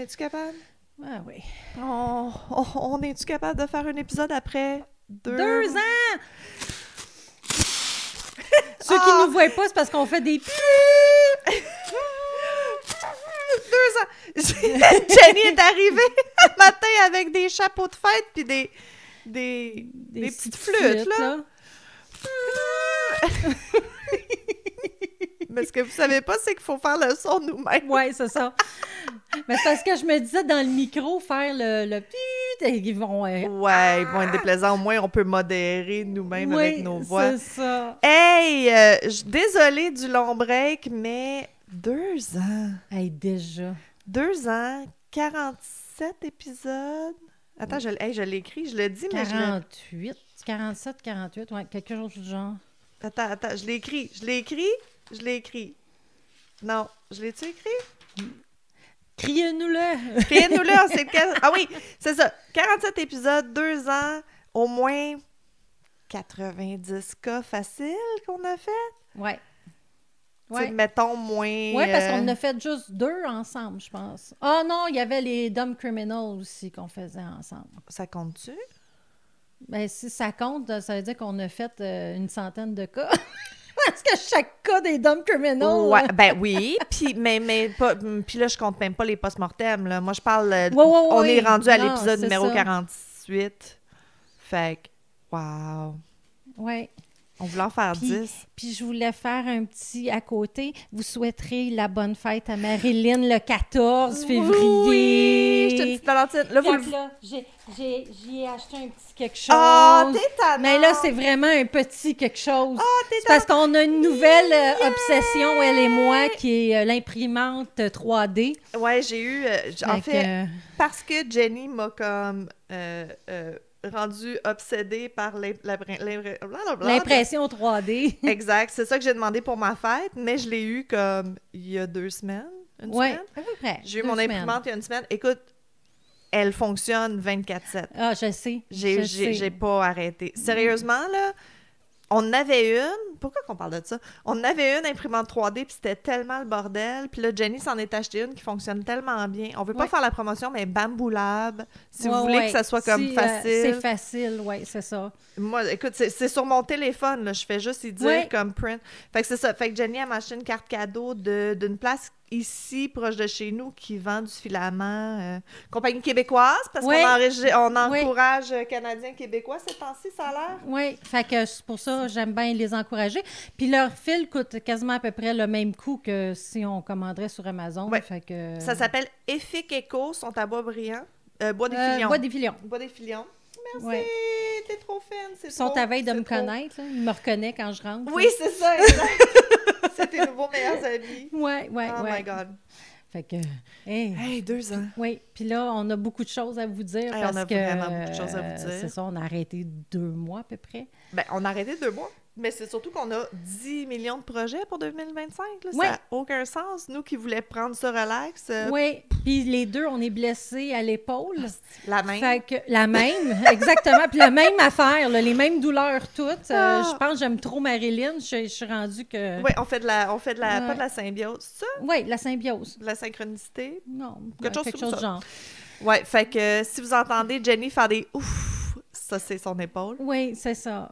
est-tu capable? Ah oui. On est-tu capable de faire un épisode après 2 ans! Ceux qui nous voient pas, c'est parce qu'on fait des... 2 ans! Jenny est arrivée un matin avec des chapeaux de fête puis des petites flûtes, là. Mais ce que vous savez pas, c'est qu'il faut faire le son nous-mêmes. Oui, c'est ça. Mais c'est parce que je me disais, dans le micro, faire le put, ils vont... Ouais, ils vont être déplaisants. Au moins, on peut modérer nous-mêmes avec nos voix. C'est ça. Hey, désolée du long break, mais 2 ans. Hey, déjà. 2 ans, 47 épisodes. Attends, je l'ai écrit, je le dis, mais 48, 47, 48, ouais, quelque chose du genre. Attends, je l'ai écrit. Non, je l'ai-tu écrit? Criez-nous-le! Criez-nous-le, c'est lequel? Ah oui, c'est ça. 47 épisodes, 2 ans, au moins 90 cas faciles qu'on a fait. Ouais. Ouais. Mettons moins... Oui, parce qu'on a fait juste 2 ensemble, je pense. Ah non, il y avait les Dumb Criminals aussi qu'on faisait ensemble. Ça compte-tu? Ben, si ça compte, ça veut dire qu'on a fait une centaine de cas. Parce que chaque cas des Dumb Criminals... Ouais, ben oui, puis puis là, je compte même pas les post-mortem, là. Moi, je parle... on est rendu à l'épisode numéro 48. Fait que, wow! Ouais. On voulait en faire 10. Puis je voulais faire un petit à côté. Vous souhaiterez la bonne fête à Marilyn le 14 février. Oui, je te dis Valentine. Là, j'y ai acheté un petit quelque chose. Ah, t'es tannante! Mais là, c'est vraiment un petit quelque chose. C'est parce qu'on a une nouvelle obsession, elle et moi, qui est l'imprimante 3D. Ouais, j'ai eu... en fait, parce que Jenny m'a comme... rendu obsédée par l'impression 3D. Exact. C'est ça que j'ai demandé pour ma fête, mais je l'ai eu comme il y a 2 semaines. Oui, à peu près. J'ai eu mon imprimante il y a 1 semaine. Écoute, elle fonctionne 24/7. Ah, je sais. J'ai pas arrêté. Sérieusement, là, on avait une... Pourquoi qu'on parle de ça? On avait une imprimante 3D, puis c'était tellement le bordel. Puis là, Jenny s'en est acheté une qui fonctionne tellement bien. On veut pas faire la promotion, mais Bamboo Lab, si vous voulez que ça soit comme facile. C'est facile, oui, c'est ça. Moi, écoute, c'est sur mon téléphone, là. Je fais juste y dire comme print. Fait que c'est ça. Fait que Jenny a acheté une carte cadeau d'une place ici, proche de chez nous, qui vend du filament. Compagnie québécoise, parce qu'on encourage Canadiens québécois ces temps-ci, ça a l'air. Oui, fait que c'est pour ça j'aime bien les encourager. Puis leur fil coûte quasiment à peu près le même coût que si on commanderait sur Amazon. Ouais. Fait que... Ça s'appelle Effic Eco, sont à Bois-Brillant. Bois des Filions. Bois des Filions. Merci, t'es trop fine. Ils sont à veille de me connaître. Là. Ils me reconnaissent quand je rentre. Oui, c'est ça, exact. C'est tes nouveaux meilleurs amis. Oui. Oh my God. Fait que... Hey, 2 ans. Oui, puis là, on a beaucoup de choses à vous dire parce on a vraiment beaucoup de choses à vous dire. C'est ça, on a arrêté 2 mois à peu près. Ben, on a arrêté 2 mois. Mais c'est surtout qu'on a 10 millions de projets pour 2025. Là. Oui. Ça n'a aucun sens. Nous qui voulons prendre ce relax. Oui, puis les 2, on est blessés à l'épaule. La même. Fait que, la même, exactement. Puis la même affaire, là, les mêmes douleurs toutes. Je pense que j'aime trop Marilyn. Je suis rendue que... Oui, on fait de la pas de la symbiose, ça? Oui, la symbiose. De la synchronicité? Non, quelque chose de genre. Oui, fait que si vous entendez Jenny faire des ouf, ça, c'est son épaule. Oui, c'est ça.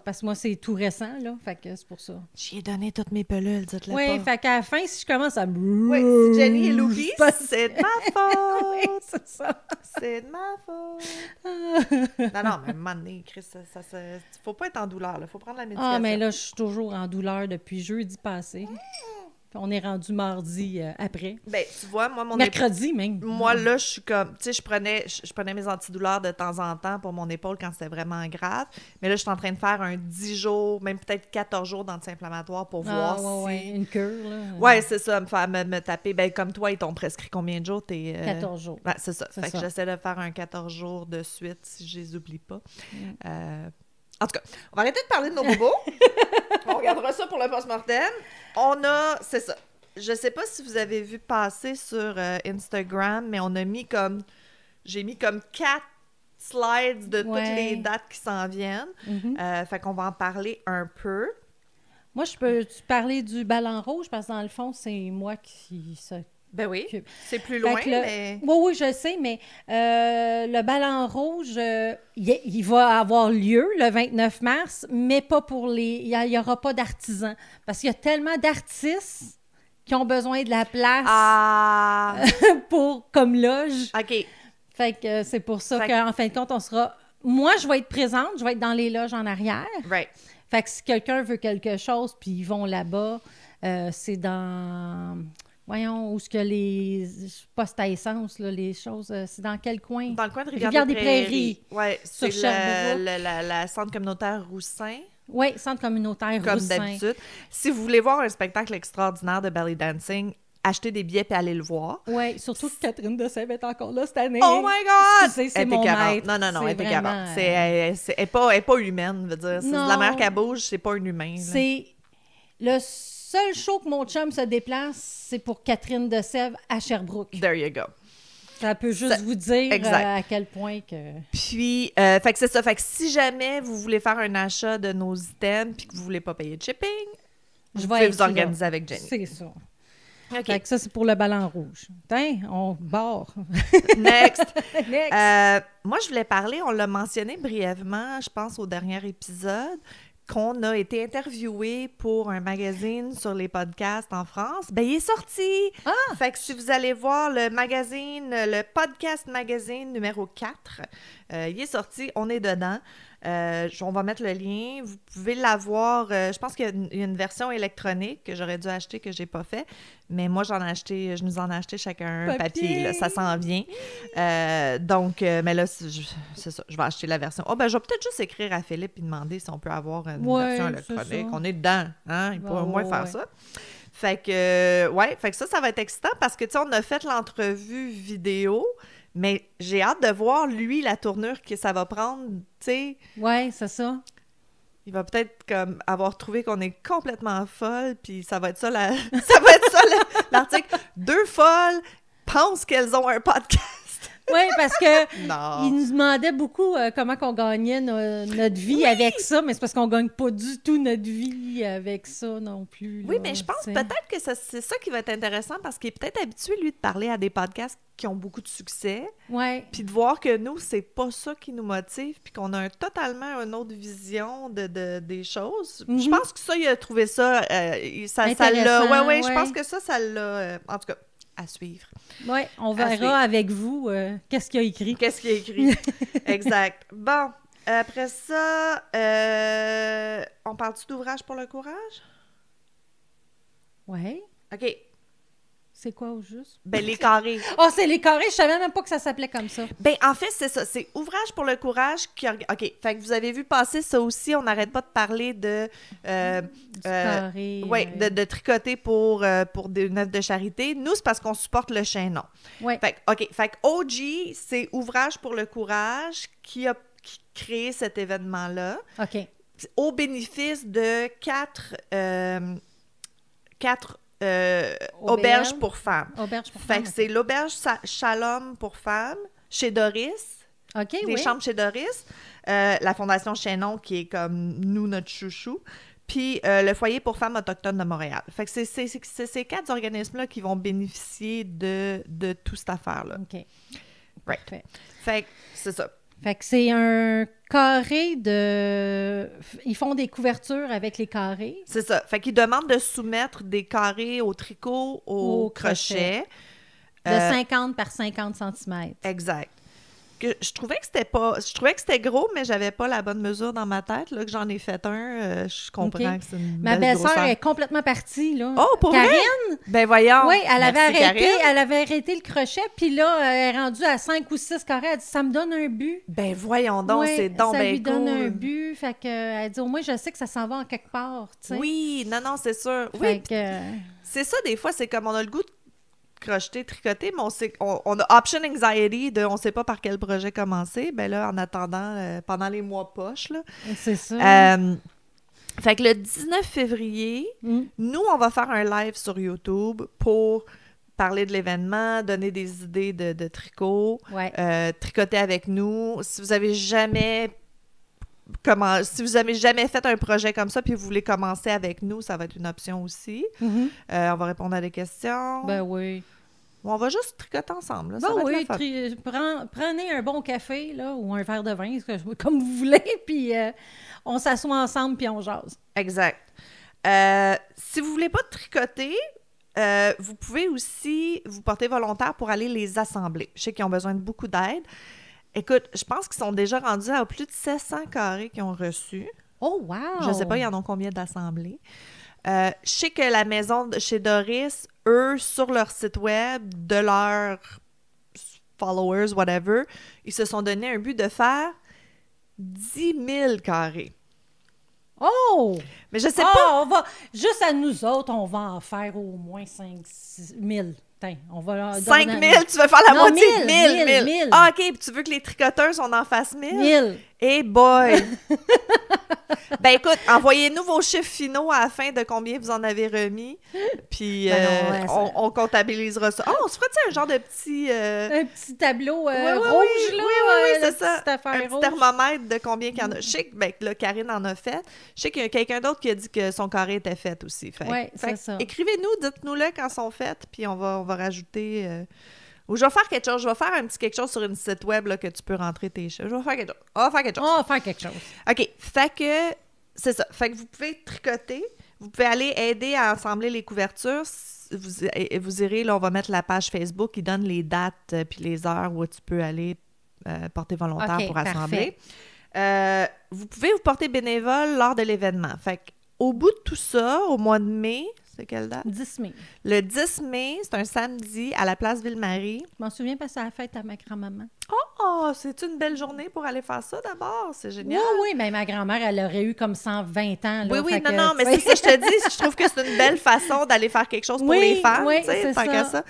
Parce que moi, c'est tout récent, là. Fait que c'est pour ça. J'y ai donné toutes mes pelules, dites-le pas. Oui, fait qu'à la fin, si je commence à... Oui, si Jenny est loupie, c'est de ma faute. Oui, c'est ça. C'est de ma faute. Non, mais à un moment donné, Chris, faut pas être en douleur, là. Faut prendre la médication. Ah, mais là, je suis toujours en douleur depuis jeudi passé. On est rendu mardi après. Ben, tu vois, moi, mercredi même. Moi, là, je suis comme... Tu sais, je prenais mes antidouleurs de temps en temps pour mon épaule quand c'était vraiment grave. Mais là, je suis en train de faire un 10 jours, même peut-être 14 jours d'anti-inflammatoire pour voir si... Ouais, une cure, là. Ouais, c'est ça, me taper. Ben, comme toi, ils t'ont prescrit combien de jours? 14 jours. Ouais, c'est ça. Fait que j'essaie de faire un 14 jours de suite si je les oublie pas. En tout cas, on va arrêter de parler de nos bobos. On regardera ça pour le post-mortem. C'est ça. Je sais pas si vous avez vu passer sur Instagram, mais j'ai mis comme 4 slides de toutes les dates qui s'en viennent. Fait qu'on va en parler un peu. Moi, je peux te parler du ballon rouge parce que dans le fond, c'est moi qui Ben oui, Que- c'est plus Fait loin, que mais... Oui, je sais, mais le ballon rouge, il va avoir lieu le 29 mars, mais pas pour les... Il n'y aura pas d'artisans. Parce qu'il y a tellement d'artistes qui ont besoin de la place Ah! pour comme loge. OK. Fait que c'est pour ça Fait qu'en fin de compte, on sera... Moi, je vais être présente, je vais être dans les loges en arrière. Right. Fait que si quelqu'un veut quelque chose, puis ils vont là-bas, c'est dans... Voyons, où est-ce que les postes à essence, là, les choses... c'est dans quel coin? Dans le coin de Rivière-des-Prairies. Oui, c'est Sur Sherbrooke. la centre communautaire Roussin, Oui, centre communautaire comme Roussin. d'habitude. Si vous voulez voir un spectacle extraordinaire de belly dancing, achetez des billets et allez le voir. Oui, surtout que Catherine de Sèvres est encore là cette année. Oh my God! Excusez, c'est Elle était mon écœurante. maître. Non, elle était vraiment, écœurante. Elle est pas humaine, je veux dire. C'est Non. la manière qu'elle bouge, c'est pas un humain. Là. C'est le seul show que mon chum se déplace, c'est pour Catherine de Sèvres à Sherbrooke. There you go. Ça peut juste vous dire à quel point que... Puis, fait que c'est ça. Fait que si jamais vous voulez faire un achat de nos items puis que vous voulez pas payer de shipping, vous pouvez vous organiser avec Jenny. C'est ça. OK. Fait que ça, c'est pour le ballon rouge. Tiens, on barre. Next. Next. Moi, je voulais parler, on l'a mentionné brièvement, je pense, au dernier épisode, qu'on a été interviewé pour un magazine sur les podcasts en France. Ben, il est sorti! Ah! Fait que si vous allez voir le magazine, le podcast magazine numéro 4, il est sorti, on est dedans. On va mettre le lien. Vous pouvez l'avoir. Je pense qu'il y a une version électronique que j'aurais dû acheter que j'ai pas fait. Mais moi, je nous en ai acheté chacun un papier. Là, ça s'en vient. Donc, mais là, c'est ça. Je vais acheter la version. Ben, je vais peut-être juste écrire à Philippe et demander si on peut avoir une version électronique. On est dedans. Hein? Il pourrait au moins faire ça. Fait que, fait que ça va être excitant parce que, tu sais, on a fait l'entrevue vidéo. Mais j'ai hâte de voir, lui, la tournure que ça va prendre, tu sais. Oui, c'est ça. Il va peut-être comme avoir trouvé qu'on est complètement folle, puis ça va être ça l'article. 2 folles pensent qu'elles ont un podcast. Oui, parce que Non. il nous demandait beaucoup comment qu'on gagnait notre vie avec ça, mais c'est parce qu'on gagne pas du tout notre vie avec ça non plus. Oui, là, mais je pense t'sais. peut-être que c'est ça qui va être intéressant parce qu'il est peut-être habitué, lui, de parler à des podcasts qui ont beaucoup de succès, Ouais. puis de voir que nous, c'est pas ça qui nous motive, puis qu'on a totalement une autre vision des choses. Mhm. Je pense que ça, il a trouvé ça, ça l'a... Intéressant, Ouais, je ouais. pense que ça l'a... en tout cas, à suivre. Oui, on suivre. verra avec vous qu'est-ce qu'il a écrit. Qu'est-ce qu'il a écrit? Exact. Bon, après ça, on parle-tu d'ouvrage pour le courage? Oui. OK. C'est quoi au juste? Ben, les carrés. Oh, c'est les carrés. Je savais même pas que ça s'appelait comme ça. Ben, en fait, c'est ça. C'est Ouvrage pour le courage qui... OK. Fait que vous avez vu passer ça aussi. On n'arrête pas de parler de... Du carré. Oui, de tricoter pour une œuvre de charité. Nous, c'est parce qu'on supporte le chaînon. Oui. Fait que, OK. Fait que OG, c'est Ouvrage pour le courage qui créé cet événement-là. OK. Au bénéfice de 4 auberges pour femmes. Auberge pour Fait femmes. que c'est l'auberge Shalom pour femmes chez Doris, OK, des oui. chambres chez Doris, la Fondation Chaînon qui est comme nous, notre chouchou, puis le foyer pour femmes autochtones de Montréal. Fait que c'est ces 4 organismes-là qui vont bénéficier de toute cette affaire-là. OK. Right. Parfait. Fait que c'est ça. Fait que c'est un carré de... Ils font des couvertures avec les carrés. C'est ça. Fait qu'ils demandent de soumettre des carrés au tricot, au crochet. De 50 par 50 cm. Exact. Je trouvais que c'était gros, mais j'avais pas la bonne mesure dans ma tête. Là, que j'en ai fait un, je comprends OK. que c'est une Ma belle belle-sœur grosseur. est complètement partie, là. Oh, pour Karine? vrai? Ben voyons. Oui, elle avait Merci, Karine. arrêté le crochet, puis là, elle est rendue à 5 ou 6 carrés. Elle dit, ça me donne un but. Ben voyons donc, Oui, c'est donc ça ben lui donne cool. un but. Fait que, elle dit, au moins, je sais que ça s'en va en quelque part, tu sais. Oui, non, c'est sûr. Fait Oui, que, c'est ça, des fois, c'est comme on a le goût de crocheter, tricoter, mais on a option anxiety de on sait pas par quel projet commencer. Ben là, en attendant, pendant les mois poches, là. c'est ça. Fait que le 19 février, nous, on va faire un live sur YouTube pour parler de l'événement, donner des idées de tricot, Ouais. tricoter avec nous. Si vous avez jamais fait un projet comme ça puis vous voulez commencer avec nous, ça va être une option aussi. Mhm. On va répondre à des questions. Ben oui. On va juste tricoter ensemble. Là. Ça va être le fun. Prenez un bon café là, ou un verre de vin, comme vous voulez, puis on s'assoit ensemble puis on jase. Exact. Si vous voulez pas tricoter, vous pouvez aussi vous porter volontaire pour aller les assembler. Je sais qu'ils ont besoin de beaucoup d'aide. Écoute, je pense qu'ils sont déjà rendus à plus de 700 carrés qu'ils ont reçus. Oh, wow! Je sais pas, il y en a combien d'assemblés. Je sais que la maison chez Doris, eux, sur leur site web, de leurs followers, whatever, ils se sont donné un but de faire 10 000 carrés. Oh! Mais je sais pas. Juste à nous autres, on va en faire au moins 5-6 000. On va 5 000? Tu veux faire la moitié? 1000. Ah, OK. Puis tu veux que les tricoteuses, on en fasse 1000? 1000. Eh boy! Ben écoute, envoyez-nous vos chiffres finaux à la fin de combien vous en avez remis. Puis on comptabilisera ça. On se ferait-tu un genre de petit... Un petit tableau rouge, là? Oui, c'est ça. Un petit thermomètre de combien qu'il y en a. Je sais que là, Karine en a fait. Je sais qu'il y a quelqu'un d'autre qui a dit que son carré était fait aussi. Oui, c'est ça. Écrivez-nous, dites-nous-le quand ils sont faits, puis on va rajouter... Ou je vais faire quelque chose. Je vais faire un petit quelque chose sur une site web là, que tu peux rentrer tes chiffres. Je vais faire quelque chose. On va faire quelque chose. OK. Fait que, c'est ça. Fait que vous pouvez tricoter. Vous pouvez aller aider à assembler les couvertures. Vous irez, là, on va mettre la page Facebook qui donne les dates puis les heures où tu peux aller porter volontaire pour assembler. Vous pouvez vous porter bénévole lors de l'événement. Fait qu'au bout de tout ça, au mois de mai... C'est quelle date? 10 mai. Le 10 mai, c'est un samedi à la place Ville-Marie. Je m'en souviens parce que c'est la fête à ma grand-maman. Oh, c'est une belle journée pour aller faire ça d'abord. C'est génial. Oui, mais ma grand-mère, elle aurait eu comme 120 ans. Là, oui, non, mais c'est ça, je te dis. Je trouve que c'est une belle façon d'aller faire quelque chose pour les femmes. Oui, c'est tant qu'à ça.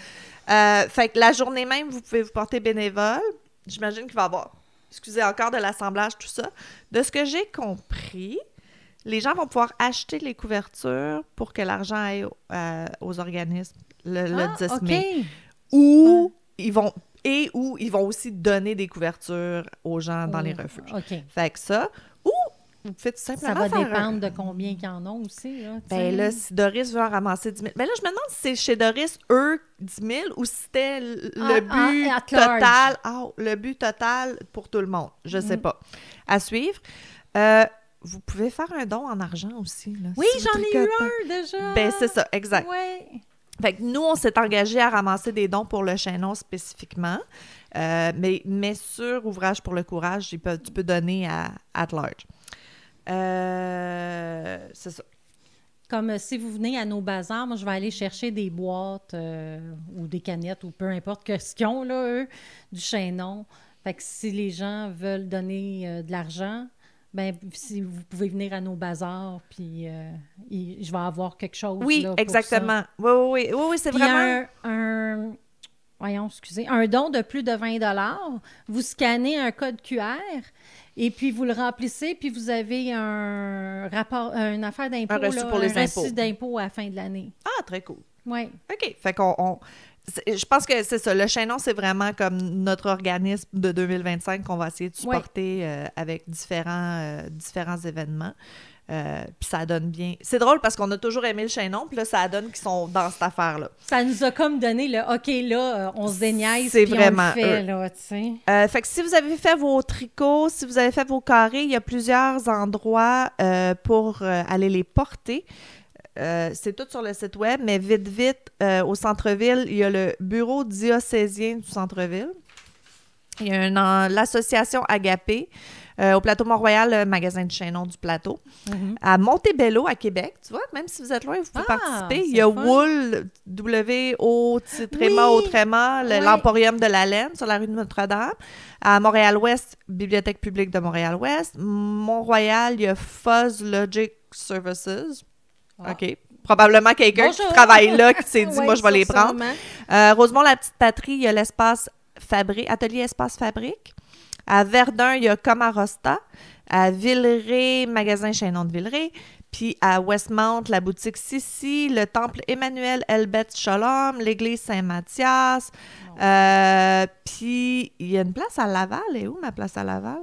Fait que la journée même, vous pouvez vous porter bénévole. J'imagine qu'il va y avoir, encore de l'assemblage, tout ça. De ce que j'ai compris... Les gens vont pouvoir acheter les couvertures pour que l'argent aille aux organismes le 10 mai. Ou ils vont aussi donner des couvertures aux gens dans les refuges. OK. Fait que ça. Ou vous pouvez tout simplement ça va dépendre de combien ils en ont aussi. Là, ben là, si Doris veut en ramasser 10 000... Ben là, je me demande si c'est chez Doris, eux, 10 000 ou si c'était le but total. Le but total pour tout le monde. Je sais pas. À suivre. Vous pouvez faire un don en argent aussi. Là, oui, si j'en ai eu un déjà. Ben, c'est ça, exact. Oui. Fait que nous, on s'est engagés à ramasser des dons pour le chaînon spécifiquement. Mais sur Ouvrage pour le courage, tu peux donner à at large. C'est ça. Comme si vous venez à nos bazars, moi, je vais aller chercher des boîtes ou des canettes ou peu importe ce qu'ils ont, là, eux, du chaînon. Fait que si les gens veulent donner de l'argent... Ben, si vous pouvez venir à nos bazars, puis je vais avoir quelque chose. Oui, là, exactement. Oui, c'est puis vraiment... un don de plus de 20 $, vous scannez un code QR et puis vous le remplissez, puis vous avez un rapport, une affaire d'impôt, un reçu pour les impôts. Reçu d'impôt à la fin de l'année. Ah, très cool. Oui. OK. Fait qu'on... Je pense que c'est ça. Le chaînon, c'est vraiment comme notre organisme de 2025 qu'on va essayer de supporter avec différents événements. Puis ça donne bien. C'est drôle parce qu'on a toujours aimé le chaînon, puis là, ça donne qu'ils sont dans cette affaire-là. Ça nous a comme donné le « OK, là, on se déniaise, c'est puis vraiment on le fait, là, tu sais. » Fait que si vous avez fait vos tricots, si vous avez fait vos carrés, il y a plusieurs endroits pour aller les porter. C'est tout sur le site web, mais vite, au centre-ville, il y a le bureau diocésien du centre-ville. Il y a l'association Agapé. Au Plateau Mont-Royal, le magasin du chaînon du Plateau. Mm-hmm. À Montebello, à Québec, tu vois, même si vous êtes loin, vous pouvez participer. Il y a Wool, W-O-Tréma, l'Emporium de la Laine, sur la rue de Notre-Dame. À Montréal-Ouest, Bibliothèque publique de Montréal-Ouest. Mont-Royal, il y a Fuzz Logic Services. OK. Probablement quelqu'un qui travaille là, qui s'est dit, moi, je vais les prendre. Rosemont-la-Petite-Patrie, il y a Atelier Espace Fabrique. À Verdun, il y a Comarosta. À Villeray, magasin Chaînon de Villeray. Puis à Westmount, la boutique Sissi, le temple Emmanuel Elbeth Shalom, l'église Saint-Mathias. Puis il y a une place à Laval. Et où ma place à Laval?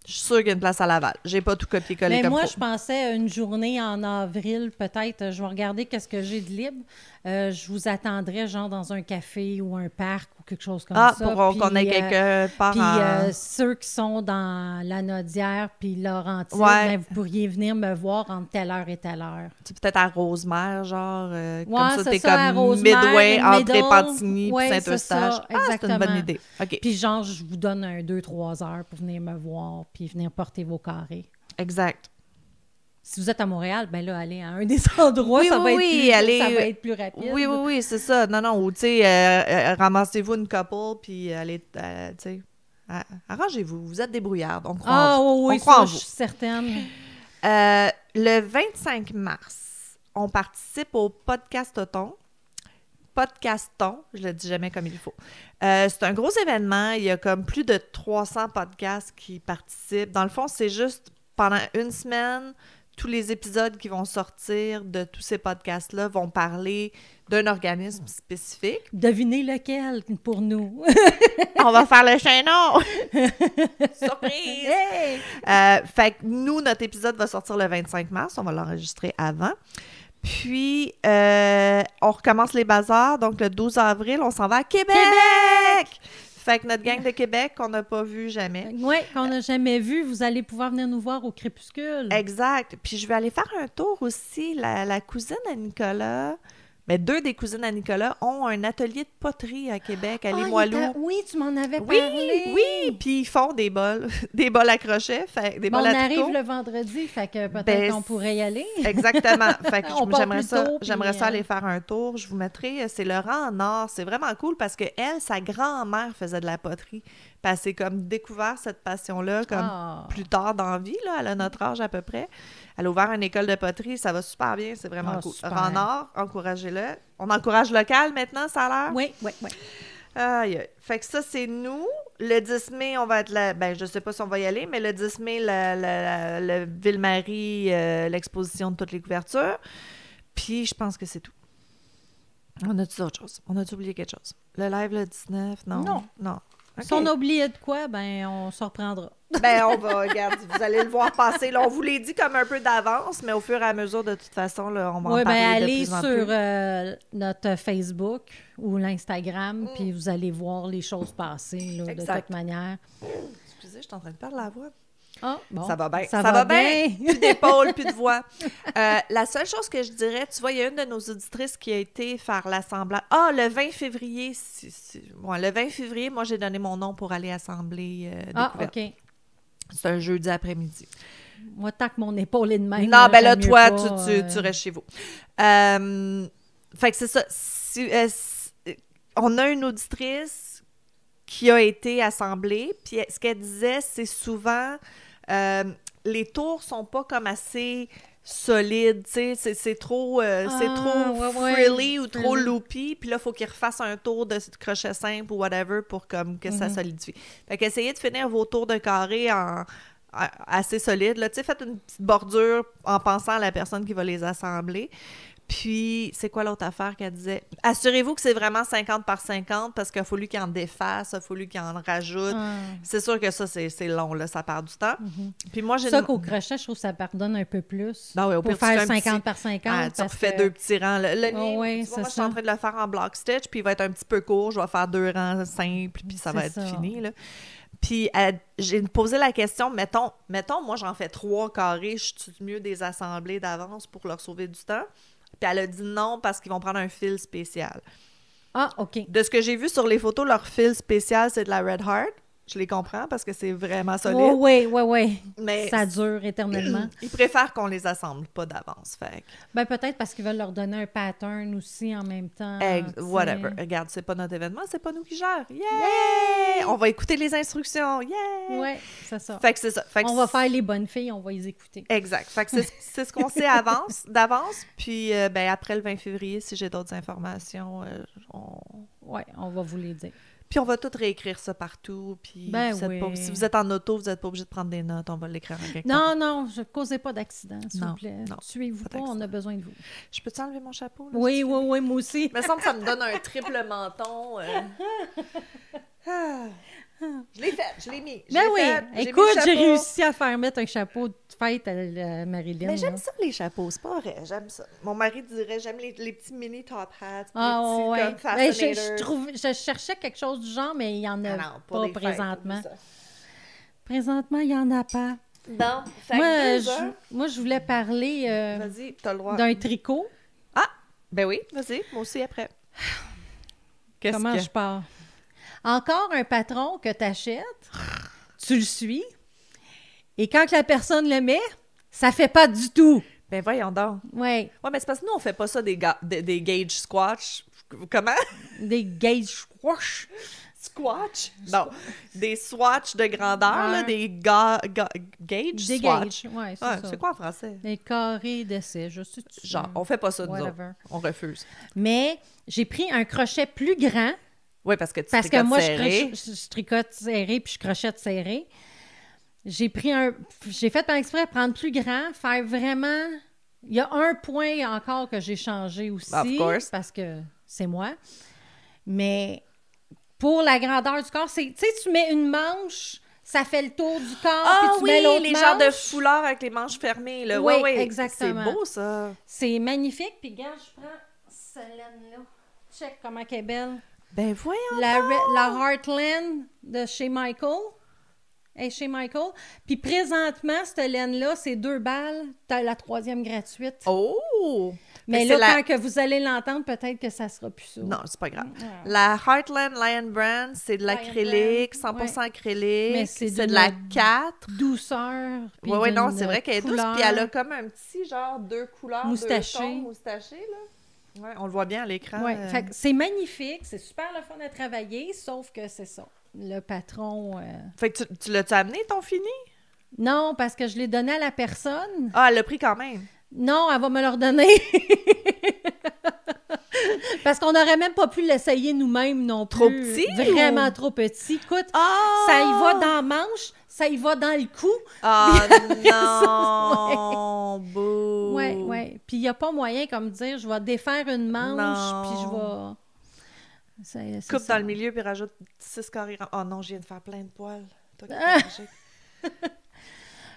Je Je suis sûre qu'il y a une place à Laval. J'ai pas tout copié-collé Mais comme moi, faut. je pensais une journée en avril, peut-être. Je vais regarder qu'est-ce que j'ai de libre. Je vous attendrai, genre, dans un café ou un parc ou quelque chose comme ça. Pour qu'on ait quelqu'un par Puis en... ceux qui sont dans la Naudière puis Laurentide, Ouais. ben, vous pourriez venir me voir entre telle heure et telle heure. Tu sais, peut-être à Rosemère, genre, comme Ouais, ça, c'est t'es ça, à comme Rosemère, midway entre middle. Repentigny et Ouais, c'est Saint-Eustache. ça, C'est une bonne exactement. idée. OK, Puis genre, je vous donne 2-3 heures pour venir me voir puis venir porter vos carrés. exact. Si vous êtes à Montréal, ben là, allez à un des endroits, Oui, ça, oui, va être oui, plus, allez- ça va être plus rapide. Oui, oui, oui, c'est ça. Non, non, ou tu sais, ramassez-vous une couple, puis allez, tu sais, arrangez-vous. Vous êtes débrouillardes. On croit Ah en vous. oui, On croit ça, en je vous. suis certaine. Le 25 mars, on participe au Podcastathon. Podcaston, je le dis jamais comme il faut. C'est un gros événement. Il y a comme plus de 300 podcasts qui participent. Dans le fond, c'est juste pendant une semaine, tous les épisodes qui vont sortir de tous ces podcasts-là vont parler d'un organisme spécifique. Devinez lequel pour nous. On va faire le chaînon! Surprise! Hey! Fait que nous, notre épisode va sortir le 25 mars. On va l'enregistrer avant. Puis, on recommence les bazars. Donc, le 12 avril, on s'en va à Québec! Fait que notre gang de Québec, qu'on n'a pas vu jamais. Oui, qu'on n'a jamais vu, vous allez pouvoir venir nous voir au crépuscule. Exact. Puis, je vais aller faire un tour aussi. La cousine à Nicolas... Mais 2 des cousines à Nicolas ont un atelier de poterie à Québec, à Limoilou. Oui, tu m'en avais Oui, parlé. oui, puis ils font des bols, des bols à crochet, des Bon, bols on à arrive tricot. le vendredi, fait que peut-être Ben, qu'on pourrait y aller. Exactement. Fait que On part j'aimerais plus ça, tôt, j'aimerais puis, ça aller faire un tour. Je vous mettrai, c'est le rang en or. C'est vraiment cool parce que elle, sa grand-mère faisait de la poterie. Puis elle s'est comme découvert cette passion-là comme plus tard dans la vie, là. Elle a notre âge à peu près. Elle a ouvert une école de poterie. Ça va super bien. C'est vraiment cool. Super. Rang en or, encouragez-le. On encourage local maintenant, ça a l'air? Oui, oui, oui. Aïe, aïe. Fait que ça, c'est nous. Le 10 mai, on va être là. Ben, je sais pas si on va y aller, mais le 10 mai, le Ville-Marie, l'exposition de toutes les couvertures. Puis, je pense que c'est tout. On a-tu autre chose? On a-tu oublié quelque chose? Le live le 19? Non. Non. Si OK. on a oublié de quoi, ben on s'en reprendra. Ben, on va, regarde, vous allez le voir passer. Là, on vous l'a dit comme un peu d'avance, mais au fur et à mesure, de toute façon, là, on va en Oui, parler ben de allez plus en sur plus. notre Facebook ou l'Instagram, puis vous allez voir les choses passer là, de Exact. toute manière. Excusez, je suis en train de perdre la voix. Ah, bon. Ça va bien. Ça va bien. Plus d'épaules, plus de voix. La seule chose que je dirais, tu vois, il y a une de nos auditrices qui a été faire l'assemblage. Ah, le 20 février. Bon, le 20 février, moi, j'ai donné mon nom pour aller assembler Découverte. OK. C'est un jeudi après-midi. Moi, tant que mon épaule est de même. Non, ben là, j'aime mieux toi, pas, tu restes chez vous. Fait que c'est ça. On a une auditrice qui a été assemblée, puis ce qu'elle disait, c'est souvent les tours sont pas comme assez solides, tu sais, c'est trop ouais, frilly ou trop frilly. loopy, puis là, il faut qu'ils refassent un tour de crochet simple ou whatever pour comme que ça solidifie. Fait qu'essayez de finir vos tours de carré assez solides, là, tu sais, faites une petite bordure en pensant à la personne qui va les assembler. Puis, c'est quoi l'autre affaire qu'elle disait? Assurez-vous que c'est vraiment 50 par 50 parce qu'il a fallu qu'il en défasse, il a fallu qu'il en rajoute. C'est sûr que ça, c'est long, là, ça perd du temps. Puis moi, j'ai... Ça qu'au crochet, je trouve que ça pardonne un peu plus. Ben oui, au pour pire, tu fais faire un 50 petit- par 50. Ah, tu parce refais que- 2 petits rangs. Le mien, Oh, oui, tu vois, c'est moi, je suis en ça. train de le faire en block stitch, puis il va être un petit peu court. Je vais faire 2 rangs simples, puis ça va C'est être ça. fini, là. Puis j'ai posé la question, mettons, moi, j'en fais 3 carrés, je suis mieux des assemblées d'avance pour leur sauver du temps? Puis elle a dit non parce qu'ils vont prendre un fil spécial. Ah, OK. De ce que j'ai vu sur les photos, leur fil spécial, c'est de la Red Heart. Je les comprends parce que c'est vraiment solide. Oui. Mais Ça dure éternellement. ils préfèrent qu'on les assemble pas d'avance. Fait que, Ben peut-être parce qu'ils veulent leur donner un pattern aussi en même temps. tu sais. whatever. Regarde, c'est pas notre événement, c'est pas nous qui gèrent. Yeah! On va écouter les instructions. Yeah! Oui, c'est ça. Fait que c'est ça. Fait que On va faire les bonnes filles, on va les écouter. Exact. Fait que c'est ce qu'on sait d'avance. Puis, ben, après le 20 février, si j'ai d'autres informations, Oui, on va vous les dire. Puis on va tout réécrire ça partout. Puis Ben vous êtes pas- oui. si vous êtes en auto, vous n'êtes pas obligé de prendre des notes. On va l'écrire en quelque Non, part. non, je ne causez pas d'accident, s'il Non, vous plaît. non, Tuez-vous pas pas, on d'accident. a besoin de vous. Je peux-tu enlever mon chapeau? Là, Oui, si tu oui, oui, moi aussi. veux? Il me semble que ça me donne un triple menton. Je l'ai fait, je l'ai mis. Ben oui, mis écoute, le j'ai chapeau. réussi à faire mettre un chapeau de fête à Marilyn. Mais j'aime là. ça, les chapeaux, c'est pas vrai, j'aime ça. Mon mari dirait, j'aime les petits mini top hats, Ah les petits ouais. comme Ben, fascinators. je cherchais quelque chose du genre, mais il n'y en a Ah non, pour pas des fêtes, présentement. oublie ça. Présentement, il n'y en a pas. Bon, fait Moi, que 2 heures. moi, je voulais parler Vas-y, t'as le droit. d'un tricot. Ah, ben oui, vas-y, moi aussi après. Qu'est-ce Comment que... je pars? Encore un patron que tu achètes, tu le suis, et quand que la personne le met, ça fait pas du tout. Ben voyons donc. Ouais, Ouais, mais c'est parce que nous, on fait pas ça des gauge squash. Comment? des gauge squash. Squatch? Non. Des swatchs de grandeur, là, Ouais. des gauge Des swatch. gauges, ouais, c'est Ouais, ça. c'est quoi en français? Des carrés d'essai, je sais. Genre, on fait pas ça, nous autres. Whatever. On refuse. Mais j'ai pris un crochet plus grand, Oui, parce que tu parce que tricotes moi, serré. je tricote serré puis je crochette serré. J'ai fait par exprès prendre plus grand, faire vraiment... Il y a un point encore que j'ai changé aussi, Of course. parce que c'est moi. Mais pour la grandeur du corps, tu sais, tu mets une manche, ça fait le tour du corps, Ah puis tu oui, mets l'autre les manche. genres de foulards avec les manches fermées, là. Oui, Ouais, ouais. exactement. C'est beau, ça. C'est magnifique. Puis regarde, je prends cette laine-là. Check comment elle est belle. Ben voyons. La Heartland de chez Michael. Elle est chez Michael. Puis présentement, cette laine-là, c'est 2 balles. T'as la 3e gratuite. Oh! Mais Fait que là, c'est quand que vous allez l'entendre, peut-être que ça sera plus ça. Non, c'est pas grave. Ouais. La Heartland Lion Brand, c'est de l'acrylique, 100% acrylique. Mais c'est C'est de de la la 4. Douceur. puis Oui, oui, non, d'une c'est vrai qu'elle est douce. couleur. Puis elle a comme un petit genre 2 couleurs, Moustachées. 2 tons moustachés, là. Ouais, on le voit bien à l'écran. Ouais, fait que c'est magnifique. C'est super le fun à travailler, sauf que c'est ça. Le patron... Fait que tu l'as-tu amené, ton fini? Non, parce que je l'ai donné à la personne. Ah, elle l'a pris quand même. Non, elle va me le redonner. Parce qu'on n'aurait même pas pu l'essayer nous-mêmes non plus. Trop petit, Vraiment ou? trop petit. Écoute, Ah! ça y va dans la manche, ça y va dans le cou. Ah Ça, non! Bouh! Ouais, ouais. Puis il n'y a pas moyen, comme dire, je vais défaire une manche, Non. puis je vais... C'est Coupe ça. dans le milieu puis rajoute 6 carrés. Oh non, je viens de faire plein de poils. Toi qui Ah! t'es mangé.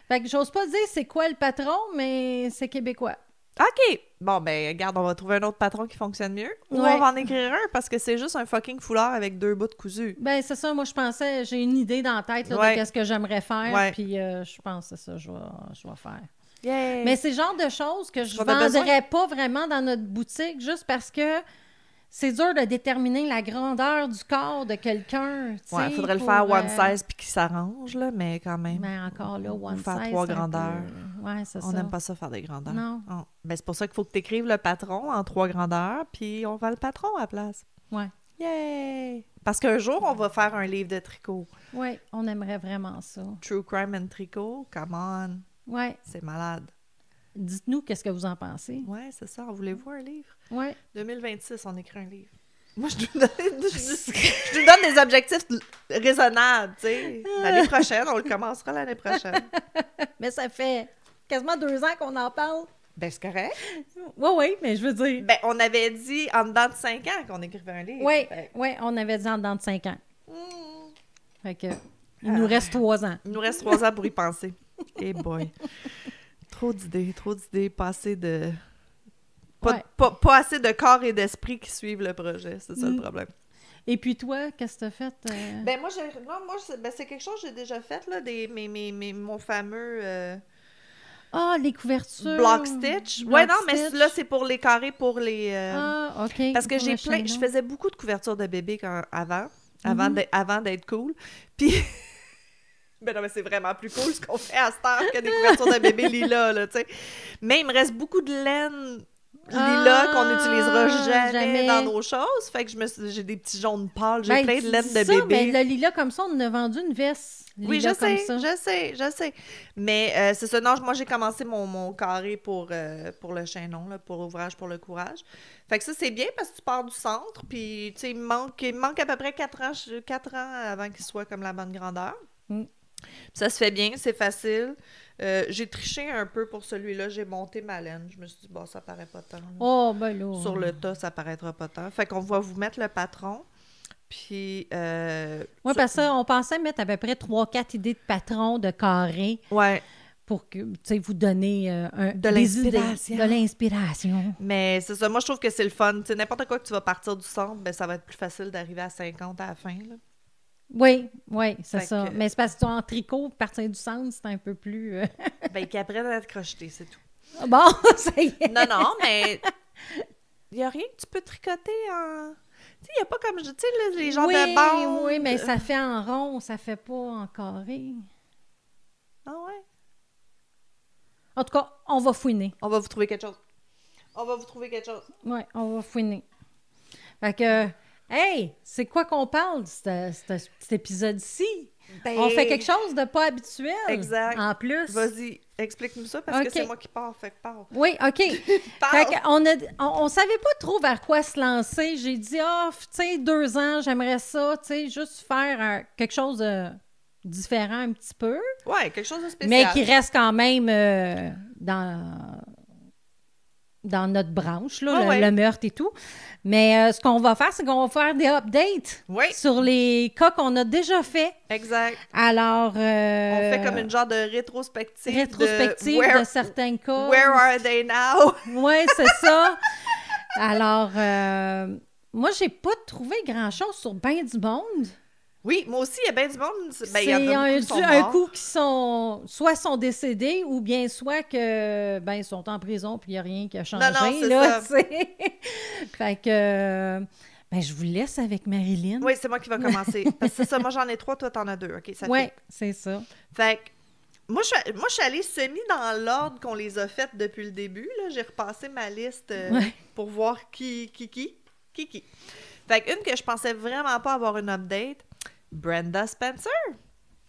Fait que j'ose pas dire c'est quoi le patron, mais c'est québécois. OK. Bon, ben, regarde, on va trouver un autre patron qui fonctionne mieux. Ou Ouais. on va en écrire un parce que c'est juste un fucking foulard avec 2 bouts de cousu. Ben c'est ça, moi je pensais, j'ai une idée dans la tête là, Ouais. de qu'est-ce que j'aimerais faire, Ouais. puis je pense que c'est ça, je vais faire. Yay! Mais c'est le genre de choses que je On a besoin. vendrais pas vraiment dans notre boutique juste parce que c'est dur de déterminer la grandeur du corps de quelqu'un. tu Ouais, sais, faudrait le pour, faire one size puis qu'il s'arrange, là, mais quand même. Mais encore là, one faire size. 3 c'est un grandeurs. peu- Ouais, c'est On ça. n'aime pas ça faire des grandeurs. Non. Oh. Ben, c'est pour ça qu'il faut que tu écrives le patron en 3 grandeurs, puis on va le patron à la place. Ouais. Yay! Parce qu'un jour, on va faire un livre de tricot. Ouais, on aimerait vraiment ça. True Crime and Tricot, come on, Ouais. c'est malade. Dites-nous qu'est-ce que vous en pensez. Ouais, c'est ça. Voulez-vous un livre? Ouais. 2026, on écrit un livre. Moi, je nous donne des objectifs raisonnables, tu sais. L'année prochaine, on le commencera l'année prochaine. Mais ça fait quasiment 2 ans qu'on en parle. Ben, c'est correct. Oui, oui, mais je veux dire. Ben, on avait dit en dedans de 5 ans qu'on écrivait un livre. Oui, Fait oui, on avait dit en dedans de 5 ans. que, hmm, Fait que, il nous reste 3 ans. il nous reste 3 ans pour y penser. Eh boy. Trop d'idées, pas assez de... Ouais. Pas assez de corps et d'esprit qui suivent le projet, c'est ça le problème. Et puis toi, qu'est-ce que t'as fait? Ben moi, c'est quelque chose que j'ai déjà fait, là, mon fameux Ah, les couvertures. block stitch. Block Ouais, non, mais stitch. là, c'est pour les carrés, pour les... Ah, OK. parce que Pour j'ai le plein... Je chaînon. faisais beaucoup de couvertures de bébés avant Mhm. avant d'être cool. Puis... Ben non, mais c'est vraiment plus cool ce qu'on fait à cette heure que des couvertures de bébés lilas, là, tu sais. Mais il me reste beaucoup de laine lilas qu'on n'utilisera jamais dans nos choses. Fait que j'ai des petits jaunes pâles, j'ai Ben, plein de tu laine dis de ça, bébé. mais le lilas comme ça, on en a vendu une veste. Oui, lilas je sais, comme ça. je sais. Mais c'est ça, non, moi j'ai commencé mon carré pour le chaînon, là, pour l'ouvrage, pour le courage. Fait que ça, c'est bien parce que tu pars du centre, puis tu sais, il me manque à peu près 4 ans avant qu'il soit comme la bonne grandeur. Mm. Puis ça se fait bien, c'est facile. J'ai triché un peu pour celui-là, j'ai monté ma laine. Je me suis dit, bon, ça paraît pas tant. Là. Oh, ben là. Sur le tas, ça paraîtra pas tant. Fait qu'on va vous mettre le patron. Puis... Oui, parce que on pensait mettre à peu près 3-4 idées de patrons de carré ouais. pour que, vous donner De des idées, l'inspiration. de l'inspiration. Mais c'est ça. Moi, je trouve que c'est le fun. Tu sais, n'importe quoi que tu vas partir du centre, ben, ça va être plus facile d'arriver à 50 à la fin, là. Oui, c'est Fait ça. que- Mais c'est parce que en tricot, partir du centre, c'est un peu plus... Ben, qu'ils apprennent à te crocheter, c'est tout. Bon, ça y est. Non, mais il n'y a rien que tu peux tricoter en... Tu sais, il n'y a pas comme... Tu sais, les genres de bandes... Oui, mais ça fait en rond, ça fait pas en carré. Ah ouais? En tout cas, on va fouiner. On va vous trouver quelque chose. Oui, on va fouiner. Fait que, hey, c'est quoi qu'on parle, cet épisode-ci? Ben, On fait quelque chose de pas habituel. Exact. En plus. Vas-y, explique-nous ça, parce que Ok. c'est moi qui pars, fait que pars. Oui, OK. Parle. Fait on savait pas trop vers quoi se lancer. J'ai dit, tu sais, 2 ans, j'aimerais ça, tu sais, juste faire quelque chose de différent un petit peu, Ouais, quelque chose de spécial. mais qui reste quand même dans notre branche, là, Ah ouais. le meurtre et tout. Mais ce qu'on va faire, c'est qu'on va faire des updates Oui. sur les cas qu'on a déjà fait. Exact. Alors... On fait comme une genre de rétrospective de certains cas. Where are they now? Oui, c'est ça. Alors, moi, j'ai pas trouvé grand-chose sur ben du monde. Oui, moi aussi, il y a bien du monde. Ben, il C'est y en a beaucoup qui sont un morts. coup qui sont décédés ou bien soit que ils sont en prison puis il n'y a rien qui a changé. Non, c'est là, ça. tu sais. Fait que je vous laisse avec Marilyn. Oui, c'est moi qui va commencer. Parce que c'est ça, moi j'en ai 3, toi t'en as 2. OK, ça Oui, fait. c'est ça. Fait que moi, je suis allée semi dans l'ordre qu'on les a faites depuis le début. Là. J'ai repassé ma liste pour voir qui. Fait qu'une que je pensais vraiment pas avoir une update, Brenda Spencer.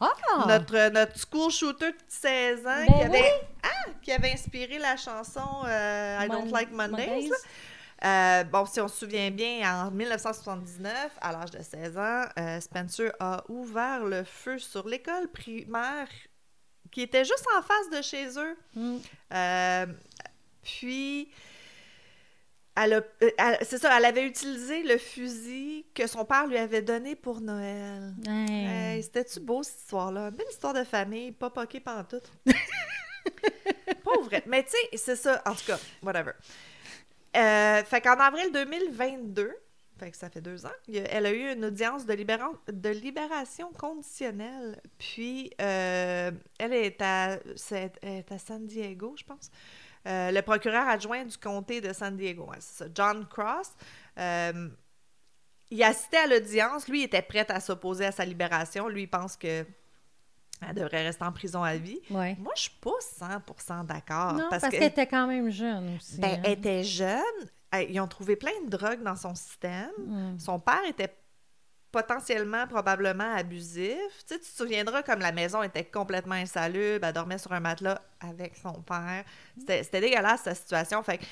Ah! Notre school shooter de 16 ans Ben qui avait inspiré la chanson I Don't Like Mondays. Bon, si on se souvient bien, en 1979, à l'âge de 16 ans, Spencer a ouvert le feu sur l'école primaire qui était juste en face de chez eux. Puis, c'est ça, elle avait utilisé le fusil que son père lui avait donné pour Noël. Hey, c'était-tu beau, cette histoire-là? Une belle histoire de famille, pas poquée pantoute. Pas vrai. Mais tu sais, c'est ça, en tout cas, whatever. Fait qu'en avril 2022, fait que ça fait 2 ans, elle a eu une audience de libération conditionnelle. Puis, elle est à San Diego, je pense. Le procureur adjoint du comté de San Diego, c'est ça, John Cross, il assistait à l'audience. Lui, il était prêt à s'opposer à sa libération. Lui, il pense que elle devrait rester en prison à vie. Ouais. Moi, je suis pas 100% d'accord. Non, parce qu'elle était quand même jeune aussi. Ben, elle était jeune. Ils ont trouvé plein de drogues dans son système. Son père était potentiellement, probablement abusif. Tu sais, tu te souviendras comme la maison était complètement insalubre. Elle dormait sur un matelas avec son père. C'était dégueulasse, sa situation. Fait que,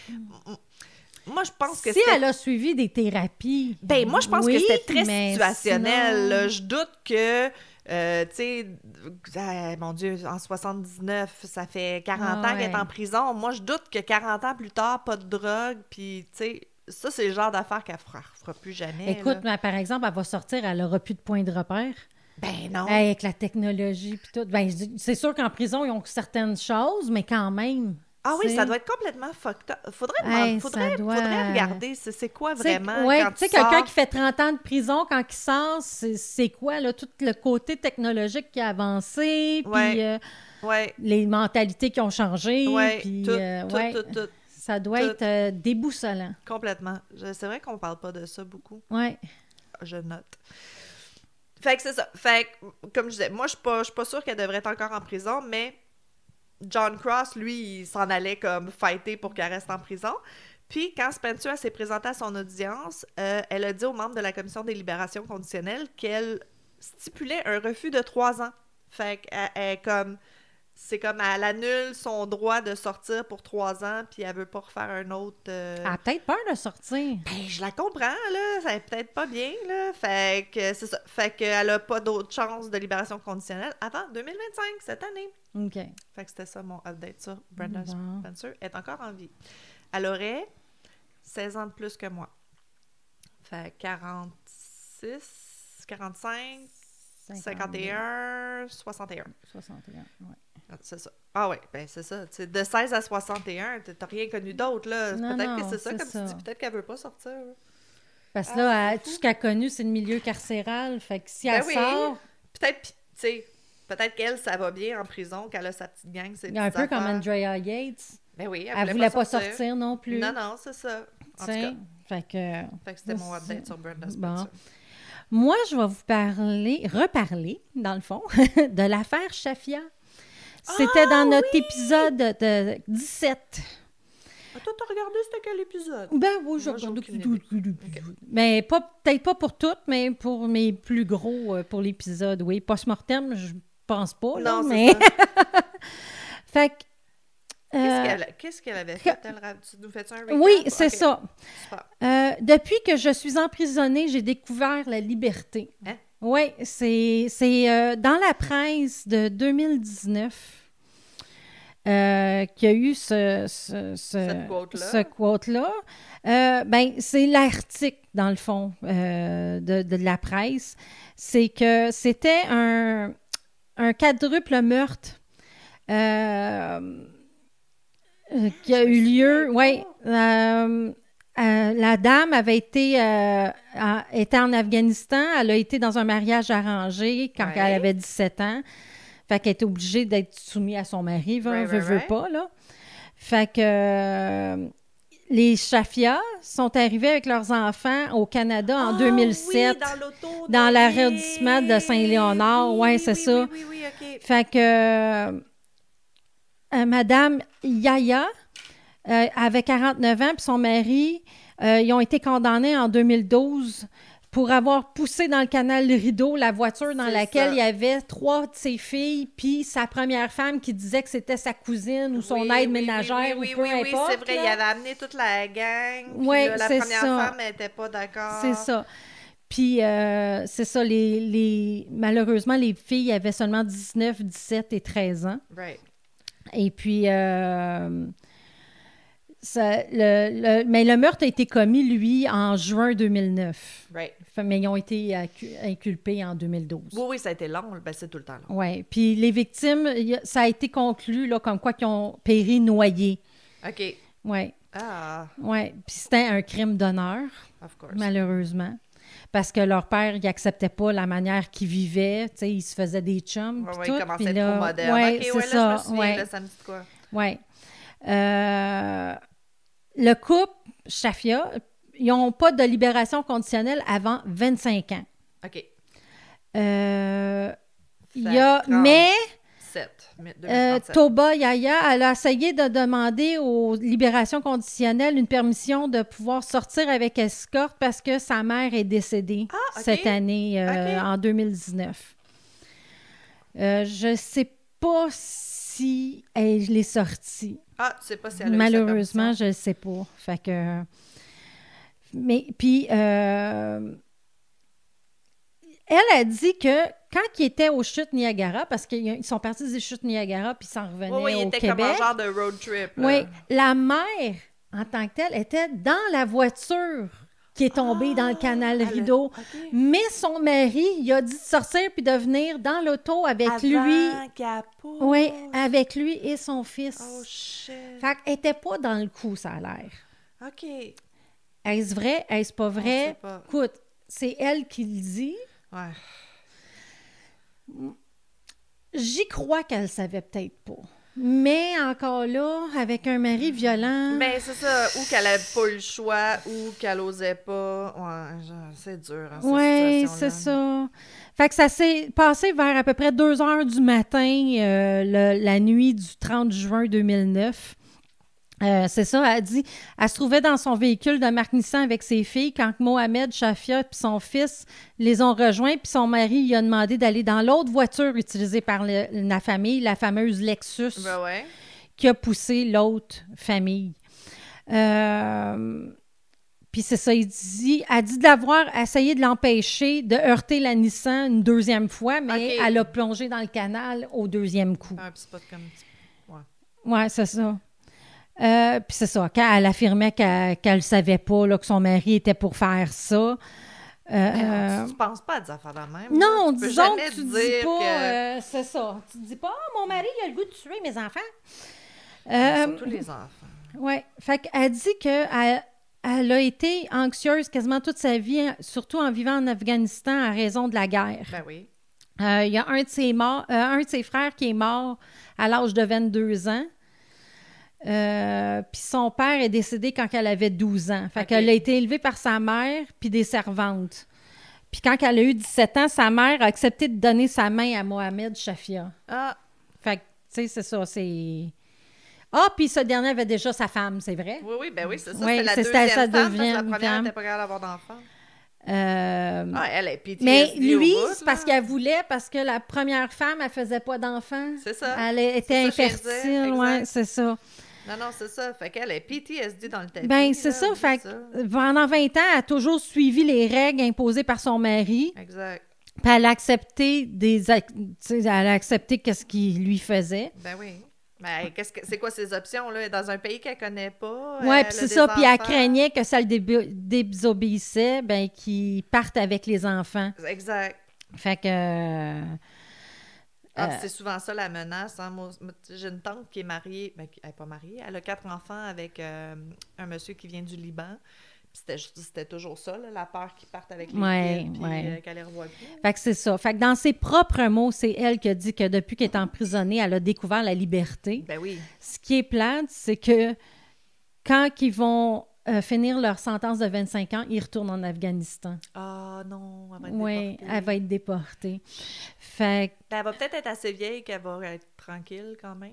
moi, je pense que si elle a suivi des thérapies... Ben, moi, je pense que c'était très mais situationnel. sinon... Là. Je doute que... tu sais, mon Dieu, en 79, ça fait 40 ans qu'elle est en prison. Moi, je doute que 40 ans plus tard, pas de drogue, puis, tu sais, ça, c'est le genre d'affaires qu'elle fera plus jamais. Écoute, mais par exemple, elle va sortir, elle n'aura plus de point de repère. Ben non. Avec la technologie puis tout. Ben, c'est sûr qu'en prison, ils ont certaines choses, mais quand même. Ah oui, t'sais. ça doit être complètement fucked up. Faudrait regarder c'est quoi vraiment Oui, quand tu sais, tu sors. quelqu'un qui fait 30 ans de prison, quand il sort, c'est quoi, là, tout le côté technologique qui a avancé, puis les mentalités qui ont changé, puis tout. Ça doit être déboussolant. Complètement. C'est vrai qu'on parle pas de ça beaucoup. Oui. Je note. Fait que c'est ça. Fait que, comme je disais, moi, je suis pas sûre qu'elle devrait être encore en prison, mais John Cross, lui, il s'en allait comme fighter pour qu'elle reste en prison. Puis, quand Spencer s'est présentée à son audience, elle a dit aux membres de la commission des libérations conditionnelles qu'elle stipulait un refus de 3 ans. Fait qu'elle c'est comme elle annule son droit de sortir pour 3 ans, puis elle veut pas refaire un autre... Elle a peut-être peur de sortir. Ben, je la comprends, là. Ça est peut-être pas bien, là. Fait que c'est ça. Fait qu'elle a pas d'autre chance de libération conditionnelle avant 2025, cette année. OK. Fait que c'était ça mon update sur Brenda Spencer. Elle est encore en vie. Elle aurait 16 ans de plus que moi. Fait 46, 46, 45, 51, 61. 61, oui. C'est ça. Ah oui, ben c'est ça. T'sais, de 16 à 61, t'as rien connu d'autre, là. Peut-être que c'est ça, comme tu dis. Peut-être qu'elle veut pas sortir. Parce que là, tout ce qu'elle a connu, c'est le milieu carcéral. Fait que si elle sort... Peut-être, tu sais, peut-être qu'elle, ça va bien en prison, qu'elle a sa petite gang, ses il y a un peu comme Andrea Yates. Ben oui, elle voulait pas sortir non plus. Non, c'est ça. En tout cas. Fait que c'était mon update sur Brenda Spencer. Bon. Moi, je vais vous reparler, dans le fond, de l'affaire Shafia. C'était dans notre épisode de 17. Toi, t'as regardé c'était quel épisode? Ben oui, j'ai regardé tout. Mais peut-être pas pour toutes, mais pour mes plus gros, pour l'épisode, oui. Post-mortem, je pense pas, là, non, mais... Fait que... Qu'est-ce qu'elle avait fait? Tu nous fais-tu un recap? Oui, c'est ça. Super. Depuis que je suis emprisonnée, j'ai découvert la liberté. Hein? Oui, c'est dans la presse de 2019 qu'il y a eu cette quote-là. Ben, c'est l'article, dans le fond, de la presse. C'est que c'était un quadruple meurtre qui a eu lieu. Oui. La dame avait était en Afghanistan. Elle a été dans un mariage arrangé quand elle avait 17 ans. Fait qu'elle était obligée d'être soumise à son mari, veut pas, là. Fait que les Shafia sont arrivés avec leurs enfants au Canada en 2007. Oui, dans l'arrondissement de Saint-Léonard. Oui, c'est ça. Oui, OK. Fait que Madame Yaya avait 49 ans, puis son mari, ils ont été condamnés en 2012 pour avoir poussé dans le canal Rideau la voiture dans laquelle il y avait 3 de ses filles, puis sa première femme qui disait que c'était sa cousine ou son aide ménagère ou peu importe. Oui, c'est vrai, il avait amené toute la gang, puis la première femme n'était pas d'accord. C'est ça. Puis, c'est ça, malheureusement, les filles avaient seulement 19, 17 et 13 ans. Right. Et puis, mais le meurtre a été commis, lui, en juin 2009. Right. Mais ils ont été inculpés en 2012. Oui, ça a été long. Ben, c'est tout le temps long. Oui. Puis les victimes, ça a été conclu là, comme quoi qu'ils ont péri noyés. OK. Oui. Ah. Oui. Puis c'était un crime d'honneur, malheureusement. Parce que leur père, il n'acceptait pas la manière qu'ils vivaient. Tu sais, ils se faisaient des chums. Oui, il commençait à être trop moderne. Oui, OK, c'est là, ça. Je me souviens, là, ça me dit de quoi? Oui. Le couple, Shafia, ils n'ont pas de libération conditionnelle avant 25 ans. OK. Mais 2037. Toba Yaya, elle a essayé de demander aux libérations conditionnelles une permission de pouvoir sortir avec escorte parce que sa mère est décédée cette année, en 2019. Je ne sais pas si elle est sortie. Ah, tu sais pas si elle a eu malheureusement, je ne sais pas. Fait que... Mais, puis, elle a dit que quand ils étaient aux chutes Niagara, parce qu'ils sont partis des chutes Niagara puis ils s'en revenaient au Québec. Oui, il était comme un genre de road trip. Oui, la mère, en tant que telle, était dans la voiture qui est tombée dans le canal Rideau. Okay. Mais son mari, il a dit de sortir puis de venir dans l'auto avec lui. Oui, avec lui et son fils. Oh, shit. Fait qu'elle n'était pas dans le coup, ça a l'air. OK. Est-ce vrai? Est-ce pas vrai? Écoute, c'est elle qui le dit. Ouais. J'y crois qu'elle savait peut-être pas. Mais encore là, avec un mari violent... Ben, c'est ça. Ou qu'elle n'avait pas eu le choix, ou qu'elle osait pas. Ouais, c'est dur, hein, cette situation-là. C'est ça. Fait que ça s'est passé vers à peu près 2 heures du matin, la nuit du 30 juin 2009. C'est ça, elle dit, elle se trouvait dans son véhicule de marque Nissan avec ses filles quand Mohamed, Shafia et son fils les ont rejoints, puis son mari lui a demandé d'aller dans l'autre voiture utilisée par la famille, la fameuse Lexus, qui a poussé l'autre famille. Puis c'est ça, elle dit d'avoir essayé de l'empêcher de heurter la Nissan une deuxième fois, mais elle a plongé dans le canal au deuxième coup. Ah, puis c'est pas comme... Ouais, c'est ça. Puis c'est ça, quand elle affirmait qu'elle ne savait pas là, que son mari était pour faire ça, Tu penses pas à des affaires de même. Non, tu peux disons jamais que tu dire dis pas, que... c'est ça. Tu dis pas, mon mari, il a le goût de tuer mes enfants. Surtout les enfants. Oui. Fait qu'elle dit qu'elle elle a été anxieuse quasiment toute sa vie, surtout en vivant en Afghanistan à raison de la guerre. Ben oui. Il y a un de ses frères qui est mort à l'âge de 22 ans. Puis son père est décédé quand elle avait 12 ans. Fait qu'elle a été élevée par sa mère puis des servantes. Puis quand elle a eu 17 ans, sa mère a accepté de donner sa main à Mohamed Shafia. Ah, Fait que, tu sais, c'est ça, c'est... Ah, puis ce dernier avait déjà sa femme, c'est vrai? oui, ben oui, c'est ça. Oui, c'est la c'était deuxième sa femme, parce que la deuxième première femme. n'était pas capable d'avoir d'enfant. Elle est PTSD Mais lui, au bout, c'est parce là. qu'elle voulait, parce que la première femme, elle faisait pas d'enfant. C'est ça. Elle était C'est ça que je infertile, disais, oui, exact. c'est ça. Non, c'est ça. Fait qu'elle est PTSD dans le tapis. Ben c'est là, ça, oublie fait ça. que pendant 20 ans, elle a toujours suivi les règles imposées par son mari, Exact. puis elle a accepté tu sais, elle a accepté qu'est-ce qu'il lui faisait. Ben oui. Ben, c'est quoi ses options, là? Dans un pays qu'elle connaît pas. Oui, elle puis a c'est des ça, puis elle enfants. craignait que ça le désobéissait, ben qu'ils partent avec les enfants. Exact. Fait que... C'est souvent ça la menace. Hein. Moi, j'ai une tante qui est mariée, ben, elle n'est pas mariée, elle a 4 enfants avec un monsieur qui vient du Liban. Puis c'était toujours ça, là, la peur qu'ils partent avec les kids, puis qu'elle les revoie plus. Fait que c'est ça. Fait que dans ses propres mots, c'est elle qui a dit que depuis qu'elle est emprisonnée, elle a découvert la liberté. Ben oui. Ce qui est plate, c'est que quand ils vont finir leur sentence de 25 ans, ils retournent en Afghanistan. Ah non, elle va être Oui, déportée. elle va être déportée. Fait que Ben, elle va peut-être être assez vieille qu'elle va être tranquille quand même.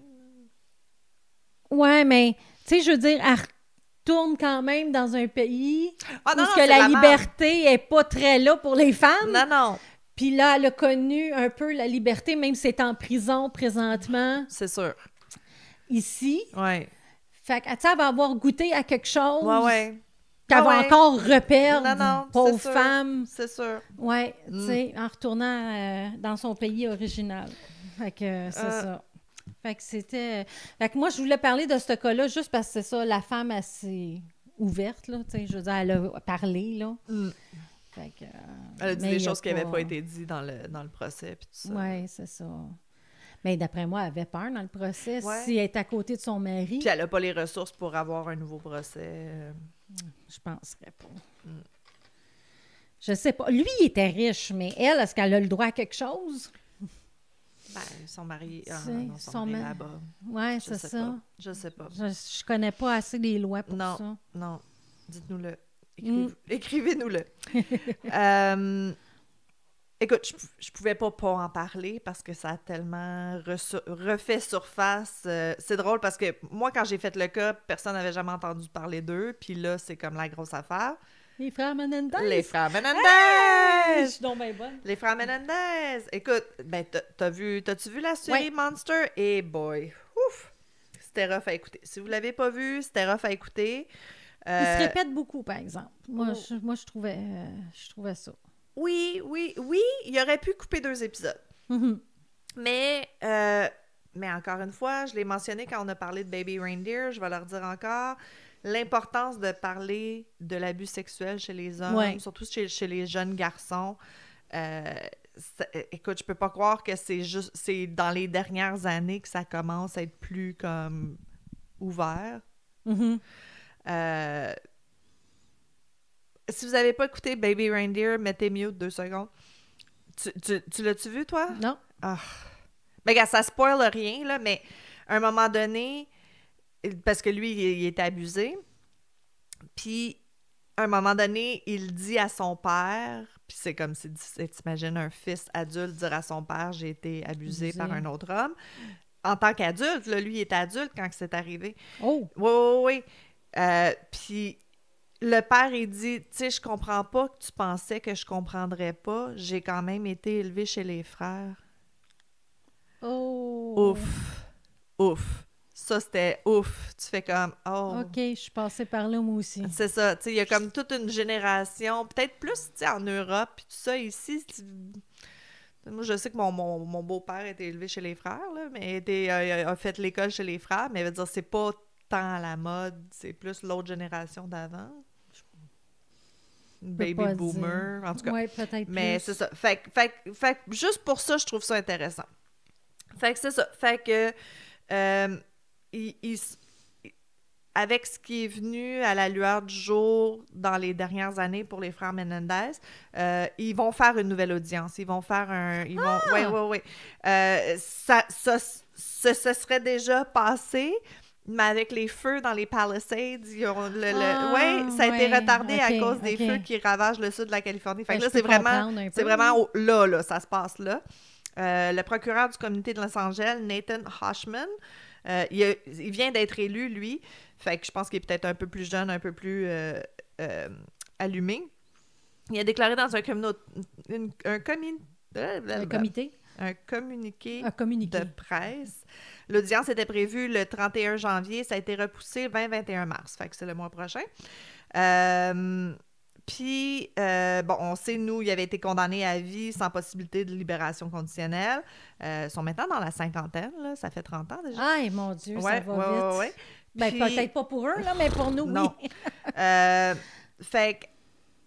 ouais, mais tu sais, je veux dire, elle retourne quand même dans un pays Ah non, où non, que c'est la de merde. liberté est pas très là pour les femmes. Non, non, Puis là, elle a connu un peu la liberté, même si elle est en prison présentement, c'est sûr. ici. Ouais. Fait que, tu sais, elle va avoir goûté à quelque chose Ouais. qu'elle Ah va ouais. encore reperdre, Non, pauvre c'est sûr. femme. C'est sûr. Ouais, tu sais, en retournant dans son pays original. Fait que c'est ça. Fait que c'était... Fait que moi, je voulais parler de ce cas-là juste parce que c'est ça, la femme assez ouverte, là, tu sais, je veux dire, elle a parlé, là. Fait que... Elle a dit mais des il y a choses qui n'avaient pas été dites dans le procès, puis tout ça. Oui, c'est ça. Mais d'après moi, elle avait peur dans le procès Ouais. si elle est à côté de son mari. Puis elle n'a pas les ressources pour avoir un nouveau procès. Je penserais pas. Je sais pas. Lui, il était riche, mais elle, est-ce qu'elle a le droit à quelque chose? Ben, son mari... Ah, C'est non, son mari là-bas. Oui, Je c'est sais ça. pas. Je sais pas. Je connais pas assez les lois pour Non. ça. Non. Dites-nous-le. Écrivez-nous-le. Écoute, je pouvais pas en parler parce que ça a tellement refait surface. C'est drôle parce que moi, quand j'ai fait le cas, personne n'avait jamais entendu parler d'eux. Puis là, c'est comme la grosse affaire. Les frères Menendez! Les frères Menendez! Hey! Je suis donc bien bonne. Les frères Menendez! Écoute, ben, t'as-tu vu la série Ouais. Monster? Eh boy! Ouf! C'était rough à écouter. Si vous l'avez pas vu, c'était rough à écouter. Il se répète beaucoup, par exemple. Moi, je trouvais ça. Oui, il aurait pu couper 2 épisodes. Mais encore une fois, je l'ai mentionné quand on a parlé de Baby Reindeer, je vais leur dire encore, l'importance de parler de l'abus sexuel chez les hommes, surtout chez les jeunes garçons. Écoute, je peux pas croire que c'est dans les dernières années que ça commence à être plus comme ouvert. Si vous n'avez pas écouté Baby Reindeer, mettez mute 2 secondes. Tu l'as-tu vu, toi? Non. Ah. Mais regarde, ça spoil rien, là, mais à un moment donné, parce que lui, il était abusé, puis à un moment donné, il dit à son père, puis c'est comme si t'imagines un fils adulte dire à son père « J'ai été abusé par un autre homme ». En tant qu'adulte, là, lui, il était adulte quand c'est arrivé. Oh! Oui. Puis le père, il dit, tu sais, je comprends pas que tu pensais que je comprendrais pas. J'ai quand même été élevé chez les frères. Oh! Ouf. Ça, c'était ouf. Tu fais comme, oh. OK, je suis passée par là, moi aussi. C'est ça, tu sais, il y a comme toute une génération, peut-être plus, tu sais, en Europe, puis tout ça, ici, moi, je sais que mon beau-père était élevé chez les frères, là, mais a fait l'école chez les frères, mais veut dire, c'est pas tant à la mode, c'est plus l'autre génération d'avant. baby pas boomer, en tout cas. Oui, peut-être Mais plus. c'est ça. Fait que juste pour ça, je trouve ça intéressant. Fait que c'est ça. Fait que avec ce qui est venu à la lueur du jour dans les dernières années pour les frères Menendez, ils vont faire une nouvelle audience. Ils vont faire un... Ils vont, oui. Ça se serait déjà passé, mais avec les feux dans les Palisades, ça a été retardé à cause des feux qui ravagent le sud de la Californie. Fait que là, c'est vraiment là, ça se passe là. Le procureur du comité de Los Angeles, Nathan Hochman, il vient d'être élu, lui. Fait que je pense qu'il est peut-être un peu plus jeune, un peu plus allumé. Il a déclaré dans un communiqué de presse. L'audience était prévue le 31 janvier. Ça a été repoussé le 20-21 mars. Fait que c'est le mois prochain. Puis, on sait, nous, il avait été condamné à vie sans possibilité de libération conditionnelle. Ils sont maintenant dans la cinquantaine, là. Ça fait 30 ans déjà. Ay, mon Dieu, ça va vite. Ouais. Ben, peut-être pas pour eux, là, mais pour nous, non. oui. Fait que,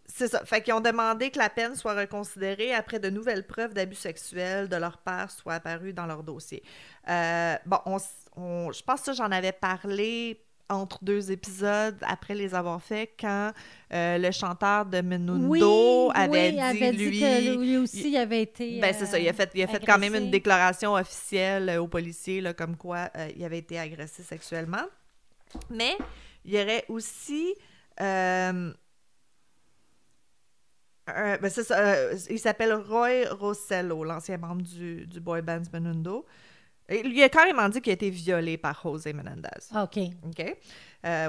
c'est ça. Fait qu'ils ont demandé que la peine soit reconsidérée après de nouvelles preuves d'abus sexuels de leur père soient apparues dans leur dossier. Je pense que ça, j'en avais parlé entre 2 épisodes après les avoir faits, quand le chanteur de Menudo avait dit que lui aussi il avait été c'est ça, il a fait quand même une déclaration officielle aux policiers là, comme quoi il avait été agressé sexuellement. Mais il y aurait aussi c'est ça, il s'appelle Roy Rossello, l'ancien membre du boy band Menudo. Et lui a carrément dit qu'il a été violé par José Menendez. OK.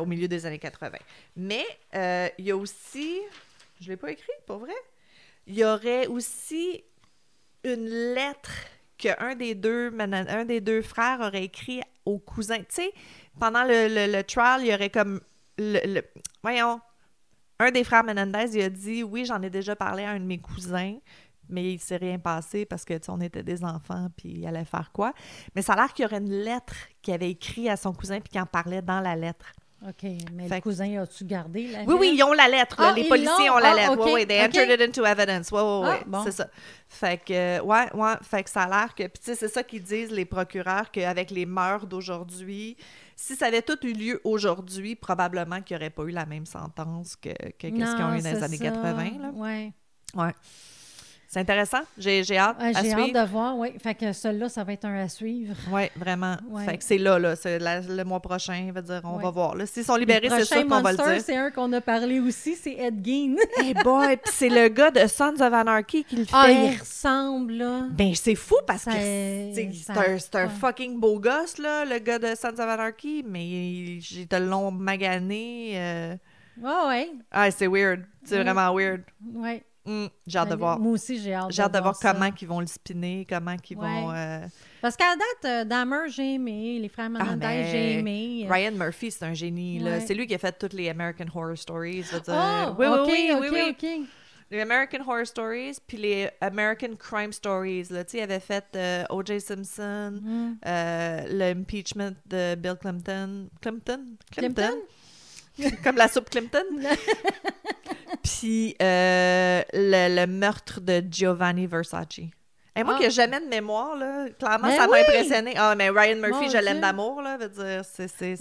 Au milieu des années 80. Mais il y a aussi... Je ne l'ai pas écrit, pour vrai. Il y aurait aussi une lettre qu'un des deux frères aurait écrit au cousin. Tu sais, pendant le trial, il y aurait comme... Voyons, un des frères Menendez, il a dit « Oui, j'en ai déjà parlé à un de mes cousins. » Mais il ne s'est rien passé parce que, tu sais, on était des enfants, puis il allait faire quoi. Mais ça a l'air qu'il y aurait une lettre qu'il avait écrite à son cousin, puis qu'il en parlait dans la lettre. OK, mais le cousin, as-tu gardé la lettre? Oui, ils ont la lettre. Là. Les policiers ont la lettre. Okay. Oui, they entered it into evidence. Oui, bon. C'est ça. Fait que, fait que ça a l'air que... Puis, tu sais, c'est ça qu'ils disent, les procureurs, qu'avec les mœurs d'aujourd'hui, si ça avait tout eu lieu aujourd'hui, probablement qu'il n'y aurait pas eu la même sentence que qu'est-ce qu'ils ont eu dans les années 80. Là. Ouais. C'est intéressant. J'ai hâte à suivre. J'ai hâte de voir, oui. Fait que celui-là, ça va être un à suivre. Oui, vraiment. Ouais. Fait que c'est là. C'est le mois prochain, on va voir. S'ils sont libérés, c'est sûr qu'on va le dire. C'est un qu'on a parlé aussi, c'est Ed Gein. Hey boy, puis c'est le gars de Sons of Anarchy qui le fait. Ah, il ressemble, là. Ben, c'est fou parce que c'est un fucking beau gosse, là, le gars de Sons of Anarchy, mais j'ai de long magané. Ouais. Ah, c'est weird. C'est vraiment weird. Ouais. J'ai hâte de voir. Moi aussi, j'ai hâte de voir comment ils vont le spinner, comment ils vont... Parce qu'à la date, Dahmer, j'ai aimé, les frères Menendez, j'ai aimé. Ryan Murphy, c'est un génie. Là. C'est lui qui a fait toutes les American Horror Stories. OK. Les American Horror Stories, puis les American Crime Stories. Là. Il avait fait O.J. Simpson, l'impeachment de Bill Clinton. Clinton? Comme la soupe Clinton. Puis le meurtre de Giovanni Versace. Et moi qui n'ai jamais de mémoire, là, clairement, ça m'a impressionné. Ah, mais Ryan Murphy, je l'aime d'amour, là, veut dire,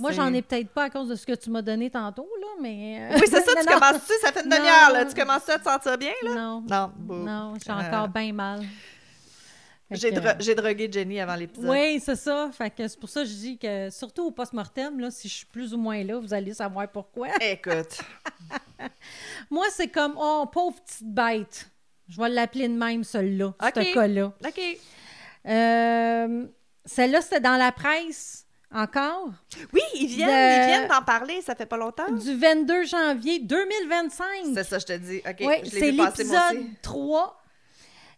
Moi, j'en ai peut-être pas à cause de ce que tu m'as donné tantôt, là, mais... Oui, c'est ça, tu commences-tu? Ça fait une demi-heure, là. Tu commences-tu à te sentir bien, là? Non, j'ai encore bien mal. J'ai drogué Jenny avant l'épisode. Oui, c'est ça. Fait que c'est pour ça que je dis que, surtout au post-mortem, là, si je suis plus ou moins là, vous allez savoir pourquoi. Écoute. Moi, c'est comme, oh, pauvre petite bête. Je vais l'appeler de même, celle-là, ce cas-là. OK. Celle-là, c'était dans la presse, encore. Oui, ils viennent d'en parler, ça fait pas longtemps. Du 22 janvier 2025. C'est ça, je te dis. OK, oui, je l'ai vu passer, moi aussi. C'est l'épisode 3,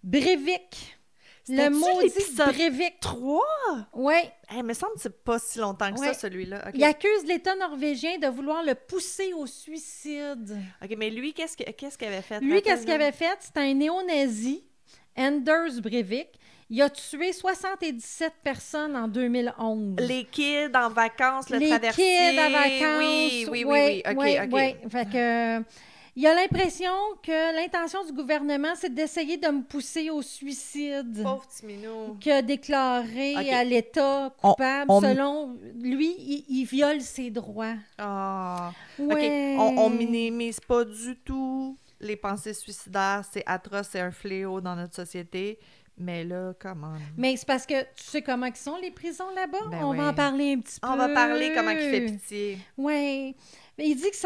Breivik. Le maudit Breivik 3? Oui. Il me semble que c'est pas si longtemps que ça, celui-là. Okay. Il accuse l'État norvégien de vouloir le pousser au suicide. OK, mais lui, qu'est-ce qu'il avait fait? Lui, qu'est-ce qu'il avait fait? C'était un néo-nazi, Anders Breivik. Il a tué 77 personnes en 2011. Les kids en vacances, le traversier. Les kids en vacances. Oui. OK. Fait que... Il a l'impression que l'intention du gouvernement, c'est d'essayer de me pousser au suicide. Pauvre petit minou. Qu'il a déclaré Ok. à l'État coupable. On- Selon lui, il viole ses droits. Ah. Ouais. OK. On minimise pas du tout les pensées suicidaires. C'est atroce, c'est un fléau dans notre société. Mais là, comment? Mais c'est parce que tu sais comment ils sont, les prisons là-bas? Ben On oui. va en parler un petit peu. On va parler comment il fait pitié. Oui. Mais il dit que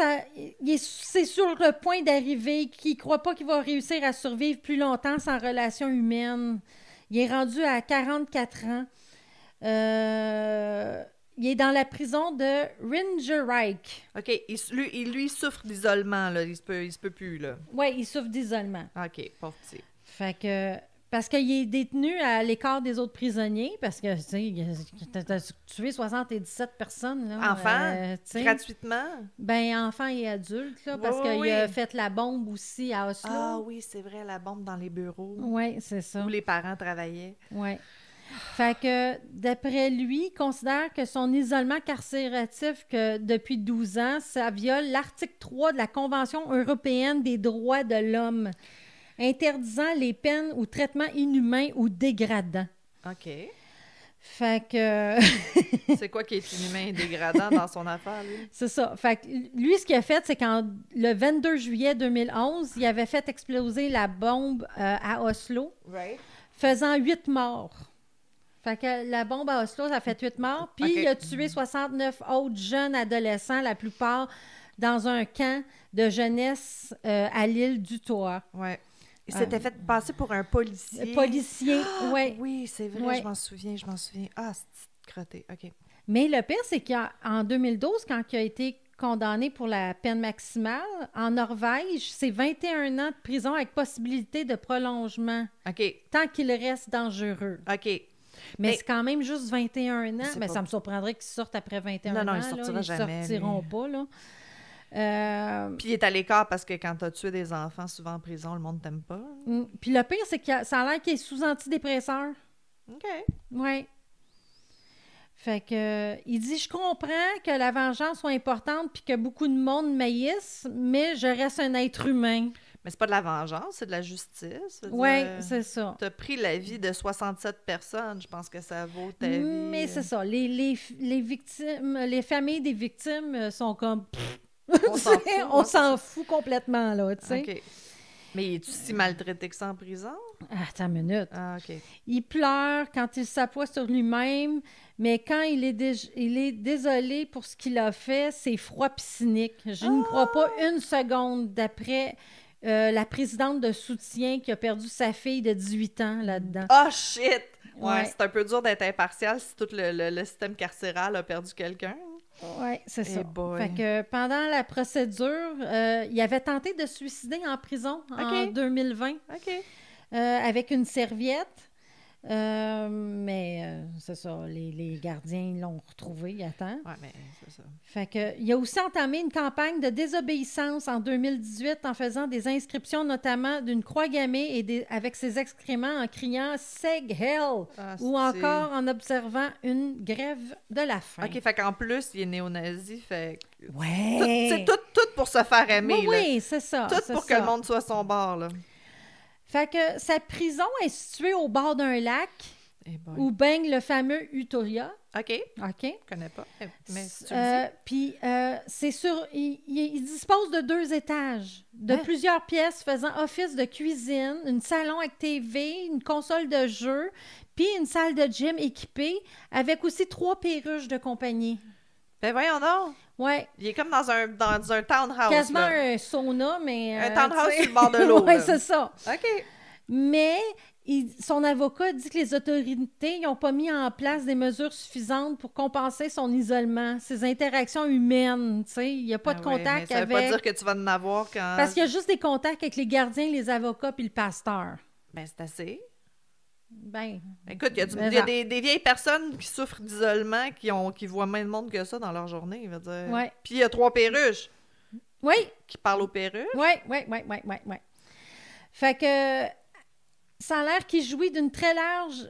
c'est sur le point d'arriver, qu'il ne croit pas qu'il va réussir à survivre plus longtemps sans relation humaine. Il est rendu à 44 ans. Il est dans la prison de Ringerike. OK. Lui, il souffre d'isolement, là. Il se peut plus, là. Oui, il souffre d'isolement. OK. Pauvre petit. Fait que... Parce qu'il est détenu à l'écart des autres prisonniers, parce que, tu sais, t'as tué 77 personnes, là. Enfant? Tu sais. Gratuitement? Ben, enfant et adulte, là, parce Oui, qu'il oui. a fait la bombe aussi à Oslo. Ah oui, c'est vrai, la bombe dans les bureaux Oui, c'est ça. où les parents travaillaient. Oui. Fait que, d'après lui, il considère que son isolement carcératif que depuis 12 ans, ça viole l'article 3 de la Convention européenne des droits de l'homme, interdisant les peines ou traitements inhumains ou dégradants. OK. Fait que... C'est quoi qui est inhumain et dégradant dans son affaire, lui? C'est ça. Fait que lui, ce qu'il a fait, c'est le 22 juillet 2011, il avait fait exploser la bombe à Oslo, Right. faisant 8 morts. Fait que la bombe à Oslo, ça fait 8 morts. Puis OK. il a tué 69 autres jeunes adolescents, la plupart dans un camp de jeunesse à l'île d'Utah. Ouais. Il s'était fait passer pour un policier. Policier, oui. Oui, c'est vrai, Ouais. je m'en souviens. Ah, c'est crotté, OK. Mais le pire, c'est qu'en 2012, quand il a été condamné pour la peine maximale, en Norvège, c'est 21 ans de prison avec possibilité de prolongement, OK, tant qu'il reste dangereux. OK. Mais Mais- c'est quand même juste 21 ans. C'est Mais pas- ça me surprendrait qu'ils sortent après 21 ans. Non, il là. sortira Ils jamais, sortiront lui. pas, là. Puis il est à l'écart parce que quand t'as tué des enfants, souvent en prison, le monde t'aime pas. Puis le pire, c'est que ça a l'air qu'il est sous antidépresseur. OK. Oui. Fait que, il dit, je comprends que la vengeance soit importante puis que beaucoup de monde maïsse, mais je reste un être humain. Mais c'est pas de la vengeance, c'est de la justice. Oui, c'est ça. T'as pris la vie de 67 personnes, je pense que ça vaut ta vie. Mais c'est ça. Les victimes, les familles des victimes sont comme... On s'en fout. On s'en fout complètement, là, tu sais. OK. Mais es-tu si maltraité que ça en prison? Attends une minute. Ah, OK. Il pleure quand il s'appuie sur lui-même, mais quand il est désolé pour ce qu'il a fait, c'est froid pis cynique. Je ne crois pas une seconde d'après la présidente de soutien qui a perdu sa fille de 18 ans là-dedans. Oh, shit! Ouais, Ouais. c'est un peu dur d'être impartial si tout le système carcéral a perdu quelqu'un. Oui, c'est ça. boy. Fait que pendant la procédure, il avait tenté de se suicider en prison en OK. 2020 OK. avec une serviette. Mais c'est ça, les gardiens l'ont retrouvé à temps. Ouais, mais c'est ça. Fait que, il a aussi entamé une campagne de désobéissance en 2018 en faisant des inscriptions notamment d'une croix gammée et avec ses excréments en criant « Seg Hell Ah, » ou c'est- encore en observant une grève de la faim. OK, fait qu'en plus, il est néo-nazi, fait que- Ouais! C'est tout pour se faire aimer, Oui, là. oui, c'est ça. Tout c'est pour ça. que le monde soit à son bord, là. Fait que sa prison est située au bord d'un lac Eh boy. où baigne le fameux Utoya. OK, OK? je connais pas. Mais si tu le dis. Puis, c'est sur... Il dispose de 2 étages, de Hein? plusieurs pièces faisant office de cuisine, une salon avec TV, une console de jeu, puis une salle de gym équipée, avec aussi 3 perruches de compagnie. Ben voyons donc. Ouais, Il est comme dans un townhouse, quasiment là. un sauna, mais... Un townhouse tu sais. sur le bord de l'eau, Ouais, là. c'est ça. OK. Mais son avocat dit que les autorités n'ont pas mis en place des mesures suffisantes pour compenser son isolement, ses interactions humaines. Tu sais, il n'y a pas de Ah ouais, contact mais ça veut avec... pas dire que tu vas en avoir quand... Parce qu'il y a juste des contacts avec les gardiens, les avocats puis le pasteur. Ben, c'est assez. Ben, Écoute, il Mais y a ça. des vieilles personnes qui souffrent d'isolement, qui voient moins de monde que ça dans leur journée, je veux dire. Ouais. Puis il y a 3 perruches oui, qui parlent aux perruches. oui. Fait que Ça a l'air qu'il jouit d'une très large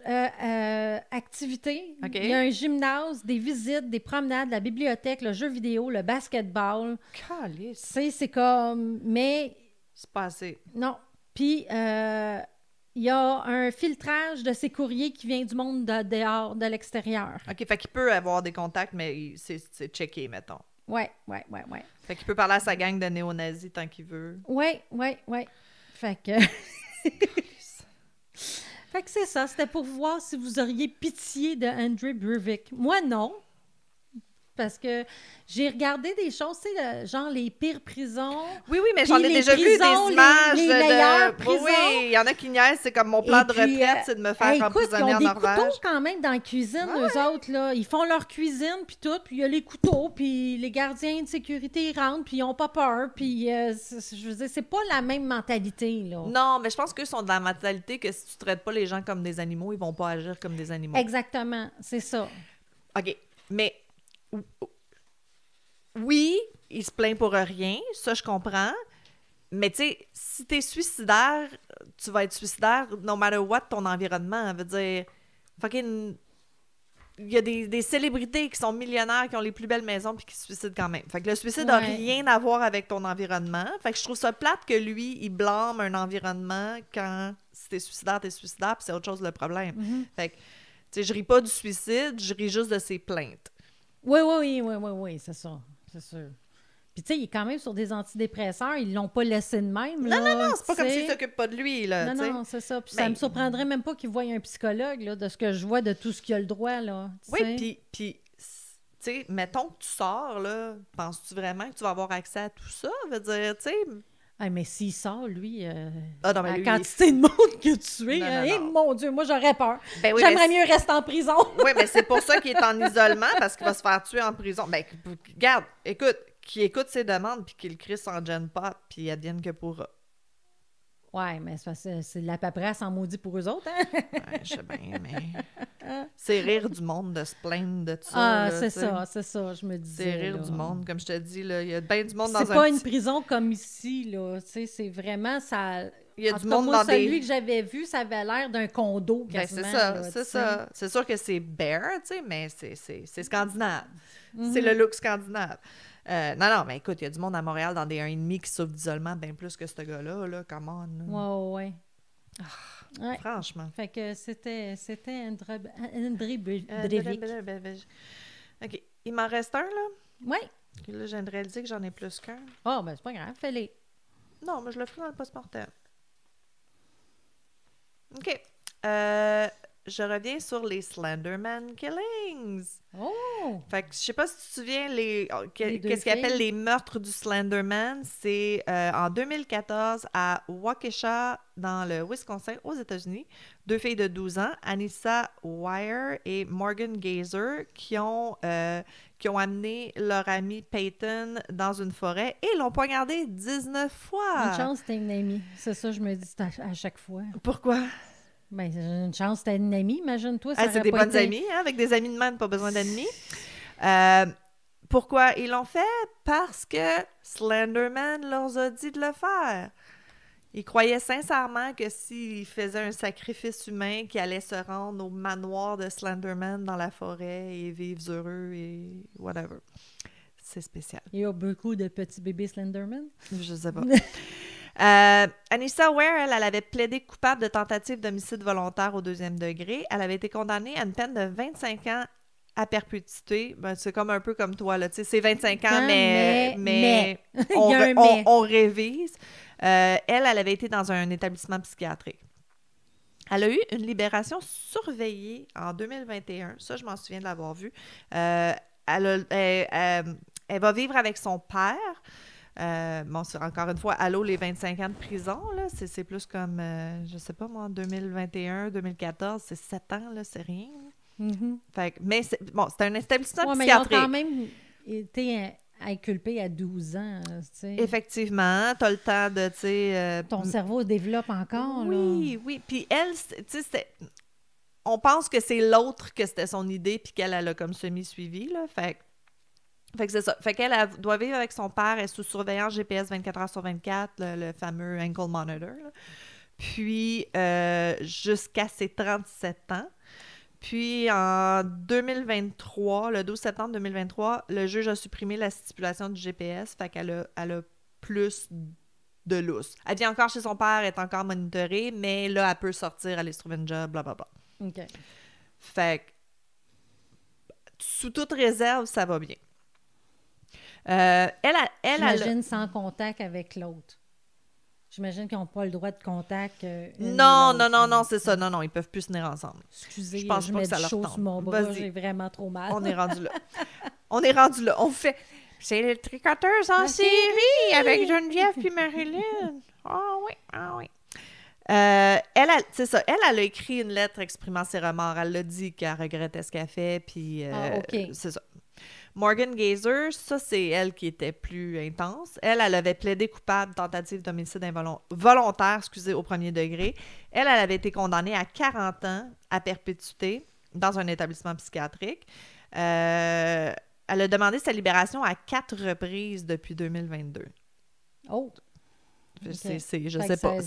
activité. OK. Il y a un gymnase, des visites, des promenades, la bibliothèque, le jeu vidéo, le basketball. Calice. C'est comme... Mais C'est pas assez. non. Puis, il y a un filtrage de ses courriers qui vient du monde dehors, de l'extérieur. OK, fait qu'il peut avoir des contacts, mais c'est checké, mettons. Ouais. Fait qu'il peut parler à sa gang de néo-nazis tant qu'il veut. Ouais. Fait que... Fait que c'est ça, c'était pour voir si vous auriez pitié de Andrew Breivik. Moi, non. Parce que j'ai regardé des choses, tu sais, genre les pires prisons. Oui, mais Puis j'en ai les déjà vu prisons, des images les de... meilleures prisons. Oui, il y en a qui niaisent, c'est comme mon plan Et de puis, retraite, c'est de me faire écoute, ils emprisonner ont en des Norvège. couteaux quand même dans la cuisine, eux autres, là. Ils font leur cuisine, puis tout, puis il y a les couteaux, puis les gardiens de sécurité, ils rentrent, puis ils n'ont pas peur, puis je veux dire, c'est pas la même mentalité, là. Non, mais je pense qu'eux sont dans la mentalité que si tu traites pas les gens comme des animaux, ils vont pas agir comme des animaux. Exactement, c'est ça. OK, mais... Oui, il se plaint pour rien, ça je comprends. Mais tu sais, si t'es suicidaire, tu vas être suicidaire no matter what ton environnement. Veut dire, fucking... Il y a des célébrités qui sont millionnaires, qui ont les plus belles maisons, puis qui se suicident quand même. Fait que le suicide n'a rien à voir avec ton environnement. Fait que je trouve ça plate que lui, il blâme un environnement quand si t'es suicidaire, puis c'est autre chose le problème. Mm-hmm. Fait que, tu sais, je ris pas du suicide, je ris juste de ses plaintes. Oui, c'est ça. C'est sûr. Puis, tu sais, il est quand même sur des antidépresseurs. Ils l'ont pas laissé de même, là. Non, c'est pas comme s'il s'occupe pas de lui, là, Non, c'est ça. Puis ça me surprendrait même pas qu'il voie un psychologue, là, de ce que je vois, de tout ce qu'il a le droit, là. Oui, puis tu sais, mettons que tu sors, là, penses-tu vraiment que tu vas avoir accès à tout ça? Veut dire, tu sais... Ah, mais s'il sort, lui, non, mais la lui, quantité de monde que tu es, Non. mon Dieu, moi, j'aurais peur. Ben oui, J'aimerais mieux rester en prison. Oui, mais c'est pour ça qu'il est en isolement, parce qu'il va se faire tuer en prison. Ben, regarde, écoute, qui écoute ses demandes, puis qu'il crie sans gêne pas, puis advienne que pourra. Ouais, mais c'est de la paperasse en maudit pour eux autres, hein? Ouais, je sais bien, mais... C'est rire du monde de se plaindre de ça. Ah, là, c'est ça, je me disais. C'est rire là. du monde, comme je te dis, là. Il y a bien du monde dans un C'est pas petit... une prison comme ici, là. Tu sais, c'est vraiment ça... Il y a En du tout cas, monde moi, dans des... celui que j'avais vu, ça avait l'air d'un condo, Ben, quasiment. c'est ça, là, c'est tu ça. sais. C'est sûr que c'est bear, tu sais, mais c'est scandinave. Mm-hmm. C'est le look scandinave. Non, mais écoute, il y a du monde à Montréal dans des 1,5 qui souffrent d'isolement bien plus que ce gars-là, là, come on. Là. Ouais. Ouais. Franchement. Fait que c'était André Breivik. OK. Il m'en reste un, là. Ouais. Là, je viens de réaliser que j'en ai plus qu'un. Oh, ben c'est pas grave, fais-les. Non, mais je le ferai dans le post-mortem. OK. Je reviens sur les Slenderman Killings. Oh! Fait que je sais pas si tu te souviens Les deux qu'est-ce qu'ils appellent filles. les meurtres du Slenderman. C'est en 2014 à Waukesha, dans le Wisconsin, aux États-Unis. 2 filles de 12 ans, Anissa Wire et Morgan Gazer, qui ont amené leur amie Peyton dans une forêt et l'ont poignardée 19 fois. Une chance, t'es une amie. C'est ça, je me dis à chaque fois. Pourquoi? Ben, une chance, t'es une amie, imagine-toi. Ça C'est aurait des pas bonnes été- amies, hein? Avec des amis de même, pas besoin d'ennemis. Pourquoi ils l'ont fait? Parce que Slenderman leur a dit de le faire. Ils croyaient sincèrement que s'ils faisaient un sacrifice humain, qu'ils allaient se rendre au manoir de Slenderman dans la forêt et vivre heureux et whatever. C'est spécial. Il y a beaucoup de petits bébés Slenderman. Je sais pas. Anissa Ware, elle avait plaidé coupable de tentative d'homicide volontaire au 2e degré. Elle avait été condamnée à une peine de 25 ans à perpétuité. Ben, c'est comme un peu comme toi, là. Tu sais, c'est 25 ans, mais Il y a un mais. on révise. Elle avait été dans un établissement psychiatrique. Elle a eu une libération surveillée en 2021. Ça, je m'en souviens de l'avoir vu. Elle va vivre avec son père. C'est encore une fois, allô, les 25 ans de prison, là, c'est plus comme, je sais pas moi, 2021, 2014, c'est 7 ans, là, c'est rien. Mm-hmm. Fait que, mais c'est un établissement Ouais, mais ils ont psychiatrique. quand même été inculpés à 12 ans, tu sais. Effectivement, t'as le temps de, tu sais... Ton cerveau se développe encore, là. Oui. Puis elle, tu sais, on pense que c'est l'autre que c'était son idée puis qu'elle a comme semi-suivi, là. Fait que c'est ça. Fait qu'elle doit vivre avec son père, elle est sous surveillance GPS 24 heures sur 24, le fameux ankle monitor, là. puis jusqu'à ses 37 ans. Puis en 2023, le 12 septembre 2023, le juge a supprimé la stipulation du GPS, fait qu'elle a plus de lousse. Elle vit encore chez son père, elle est encore monitorée, mais là, elle peut sortir, aller se trouver une job, blablabla. OK. Fait que, sous toute réserve, ça va bien. J'imagine sans contact avec l'autre. J'imagine qu'ils n'ont pas le droit de contact. Non, c'est ça. Non, ils peuvent plus se tenir ensemble. Excusez, je pense je pas mets que ça du leur chaud tente. sur mon bras, Vas-y. j'ai vraiment trop mal. On est rendu là. On fait... C'est les tricoteuses en série avec Geneviève puis Marilyn. Ah oui. C'est ça. Elle a écrit une lettre exprimant ses remords. Elle a dit qu'elle regrettait ce qu'elle fait, puis OK. c'est ça. Morgan Gazer, ça, c'est elle qui était plus intense. Elle avait plaidé coupable tentative d'homicide volontaire, au premier degré. Elle avait été condamnée à 40 ans à perpétuité dans un établissement psychiatrique. Elle a demandé sa libération à 4 reprises depuis 2022. Oh! Je Okay. sais pas.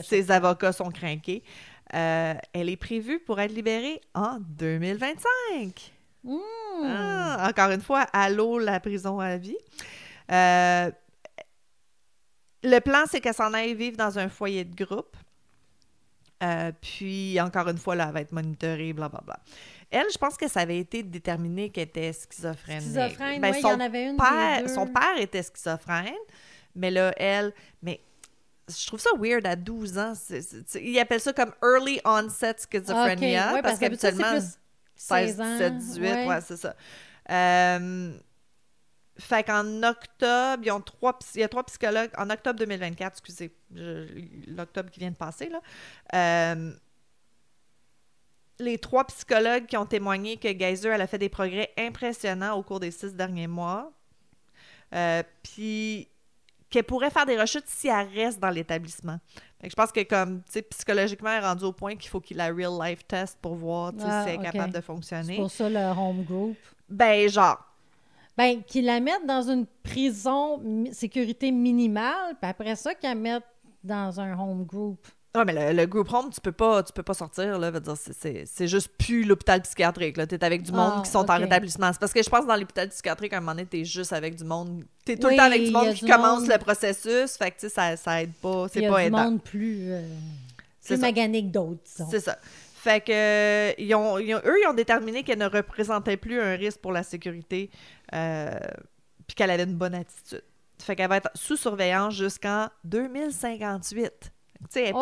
Ses avocats sont crinqués. Elle est prévue pour être libérée en 2025. Encore une fois, allô, la prison à vie. Le plan, c'est qu'elle s'en aille vivre dans un foyer de groupe. Puis, encore une fois, là, elle va être monitorée, blablabla. Elle, je pense que ça avait été déterminé qu'elle était schizophrène. Schizophrène, oui, il y en avait une des deux. Son père était schizophrène, mais là, mais je trouve ça weird à 12 ans. Ils appellent ça comme early onset schizophrenia, Okay, ouais, parce qu'habituellement, 16, 17, 18, ouais, c'est ça. Fait qu'en octobre, il y a 3 psychologues, en octobre 2024, l'octobre qui vient de passer, là, les 3 psychologues qui ont témoigné que Gazer, elle a fait des progrès impressionnants au cours des 6 derniers mois, puis qu'elle pourrait faire des rechutes si elle reste dans l'établissement. Fait que je pense que comme, tu sais, psychologiquement, elle est rendue au point qu'il faut qu'il ait la real life test pour voir, si elle est capable de fonctionner. C'est pour ça le home group. Ben, genre. Ben, qu'ils la mettent dans une prison sécurité minimale, puis après ça, qu'ils la mettent dans un home group. Ah, mais le group home, tu peux pas sortir, là. Veut dire, c'est juste plus l'hôpital psychiatrique, là. T'es avec du monde qui sont en rétablissement. C'est parce que je pense que dans l'hôpital psychiatrique, à un moment donné, t'es juste avec du monde. T'es tout le temps avec du monde qui commence le processus. Fait que, tu sais, ça aide pas. C'est pas aidant. Il y a du monde plus magané que d'autres, disons. C'est ça. Fait que, eux, ils ont déterminé qu'elle ne représentait plus un risque pour la sécurité, puis qu'elle avait une bonne attitude. Fait qu'elle va être sous surveillance jusqu'en 2058. Tu sais, elle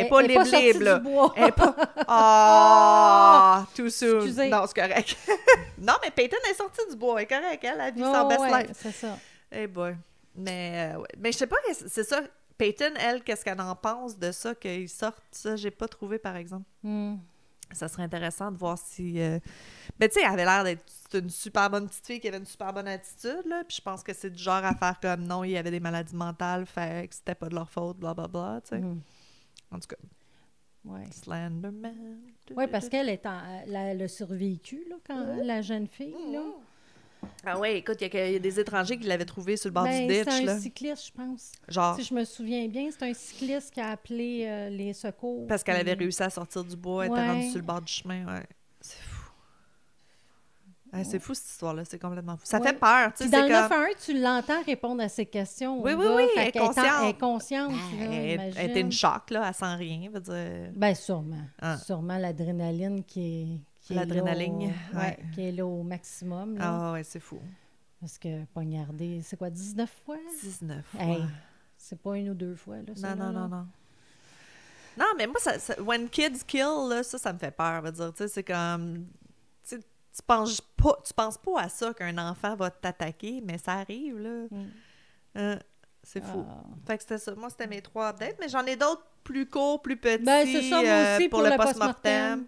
n'est pas libre, là. Elle n'est pas... Ah! Too soon. Excusez. Non, c'est correct. Non, mais Peyton est sortie du bois. Elle est correcte, elle a vu son best life. C'est ça. Eh boy. Mais je sais pas, c'est ça. Peyton, elle, qu'est-ce qu'elle en pense de ça, qu'ils sortent? Ça, j'ai pas trouvé, par exemple. Ça serait intéressant de voir si... Mais tu sais, elle avait l'air d'être une super bonne petite fille qui avait une super bonne attitude, là. Puis je pense que c'est du genre à faire comme non, il y avait des maladies mentales, fait que c'était pas de leur faute, blablabla, tu sais. En tout cas. Ouais. Slenderman. Oui, parce qu'elle est elle a survécu, là, quand la jeune fille, là. Ah ouais, écoute, il y a des étrangers qui l'avaient trouvé sur le bord du ditch, c'est là. un cycliste, je pense. Genre. Si je me souviens bien, c'est un cycliste qui a appelé les secours. Parce qu'elle avait réussi à sortir du bois, elle était rendue sur le bord du chemin, C'est fou. C'est fou, cette histoire-là. C'est complètement fou. Ça fait peur, tu sais. Dans le 911, tu l'entends répondre à ces questions. Oui, elle est consciente. Elle est consciente, elle était une choc, là. Elle sent rien, veut dire. Ben, sûrement. Sûrement l'adrénaline qui est l'adrénaline, qui est là au maximum. Là. Ah ouais, c'est fou. Parce que poignarder, c'est quoi, 19 fois? 19 fois. Hey, c'est pas 1 ou 2 fois, là. Non. Non, mais moi, ça, when kids kill, là, ça me fait peur, veut dire, tu sais, c'est comme... Tu penses pas à ça qu'un enfant va t'attaquer, mais ça arrive, là. C'est fou. Fait que c'était ça. Moi, c'était mes 3 updates, mais j'en ai d'autres plus courts, plus petits. Ben, c'est ça, moi aussi, pour le post-mortem.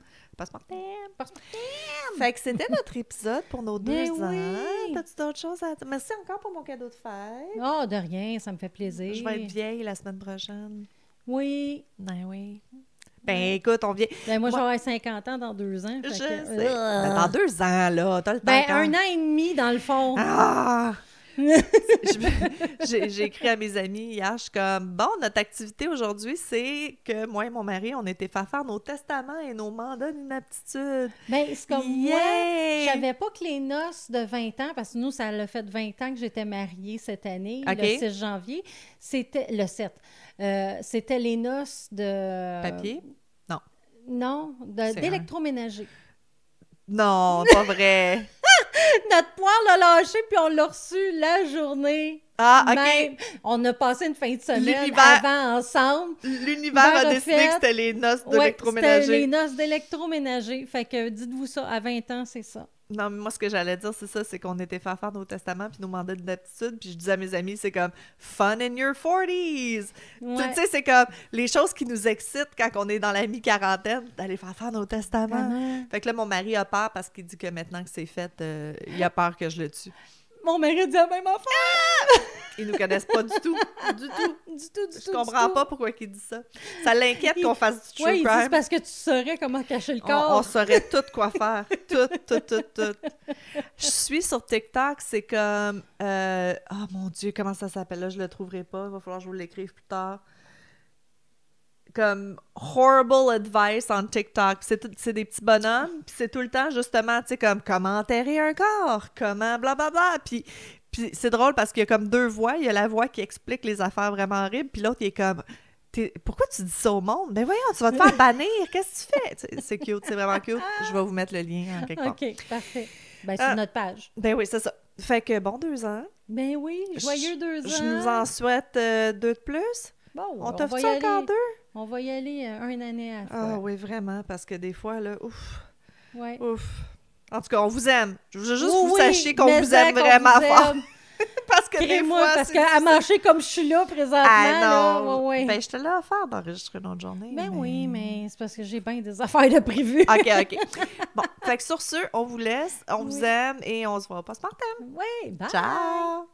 Fait que c'était notre épisode pour nos 2 ans. Oui. T'as-tu d'autres choses à... Merci encore pour mon cadeau de fête. Oh, de rien, ça me fait plaisir. Je vais être vieille la semaine prochaine. Oui. Ben oui. Ben écoute, on vient... Ben moi, j'aurai 50 ans dans 2 ans. Je sais. Ben, dans 2 ans, là, t'as le temps. Ben 1 an et demi, dans le fond. Ah! J'ai écrit à mes amis hier, je suis comme, bon, notre activité aujourd'hui, c'est que moi et mon mari, on était faire nos testaments et nos mandats d'inaptitude. Ben, c'est comme moi, Yay! je savais pas que les noces de 20 ans, parce que nous, ça l'a fait 20 ans que j'étais mariée cette année, OK. le 6 janvier, c'était le 7. C'était les noces de... Papier? Non. Non, C'est d'électroménager. Non, pas vrai. Notre poire l'a lâché, puis on l'a reçu la journée. Ah, OK. Même. On a passé une fin de semaine L'univers- avant ensemble. L'univers a Ben, décidé refait. que c'était les noces Ouais, d'électroménager. c'était les noces d'électroménager. Fait que dites-vous ça, à 20 ans, c'est ça. Non, mais moi, ce que j'allais dire, c'est ça, c'est qu'on était faire nos testaments puis nos mandats d'inaptitude, puis je disais à mes amis, c'est comme « fun in your 40s ». Ouais. Tu sais, c'est comme les choses qui nous excitent quand on est dans la mi-quarantaine, d'aller faire nos testaments. Maman. Fait que là, mon mari a peur parce qu'il dit que maintenant que c'est fait, il a peur que je le tue. Mon mari dit la même affaire. Ils nous connaissent pas du tout, du tout. Du tout, du Je tout. comprends pas pourquoi il dit ça. Ça l'inquiète qu'on fasse du true Oui, il dit crime. c'est parce que tu saurais comment cacher le On corps. saurait tout quoi faire. Tout. Je suis sur TikTok, c'est comme... Oh mon Dieu, comment ça s'appelle? Là, je le trouverai pas. Il va falloir que je vous l'écrive plus tard. Comme horrible advice on TikTok. C'est des petits bonhommes, puis c'est tout le temps, justement, tu sais, comme comment enterrer un corps, comment blablabla. Puis c'est drôle parce qu'il y a comme deux voix. Il y a la voix qui explique les affaires vraiment horribles, puis l'autre, il est comme... Pourquoi tu dis ça au monde? Ben voyons, tu vas te faire bannir. Qu'est-ce que tu fais? C'est cute, c'est vraiment cute. Je vais vous mettre le lien en quelque part. OK, parfait. Ben, sur notre page. Ben oui, c'est ça. Fait que bon 2 ans. Ben oui, joyeux 2 ans. Je nous en souhaite 2 de plus. Bon, On va t'offre y ça aller. encore 2? On va y aller une année à la Ah fois. oui, vraiment, parce que des fois, là, ouf. Ouais. En tout cas, on vous aime. Je veux juste Oui, que vous oui, sachiez qu'on mais vous ça, aime qu'on vraiment vous fort. aime. Parce que des Crée-moi, fois, parce c'est qu'à difficile. marcher comme je suis là présentement, Ah non! là, ouais. Ben, je te l'ai offert d'enregistrer une autre journée. Ben oui, mais c'est parce que j'ai bien des affaires de prévues. OK. Bon, fait que sur ce, on vous laisse, on vous Oui. aime et on se voit au post-mortem. Oui, bye! Ciao!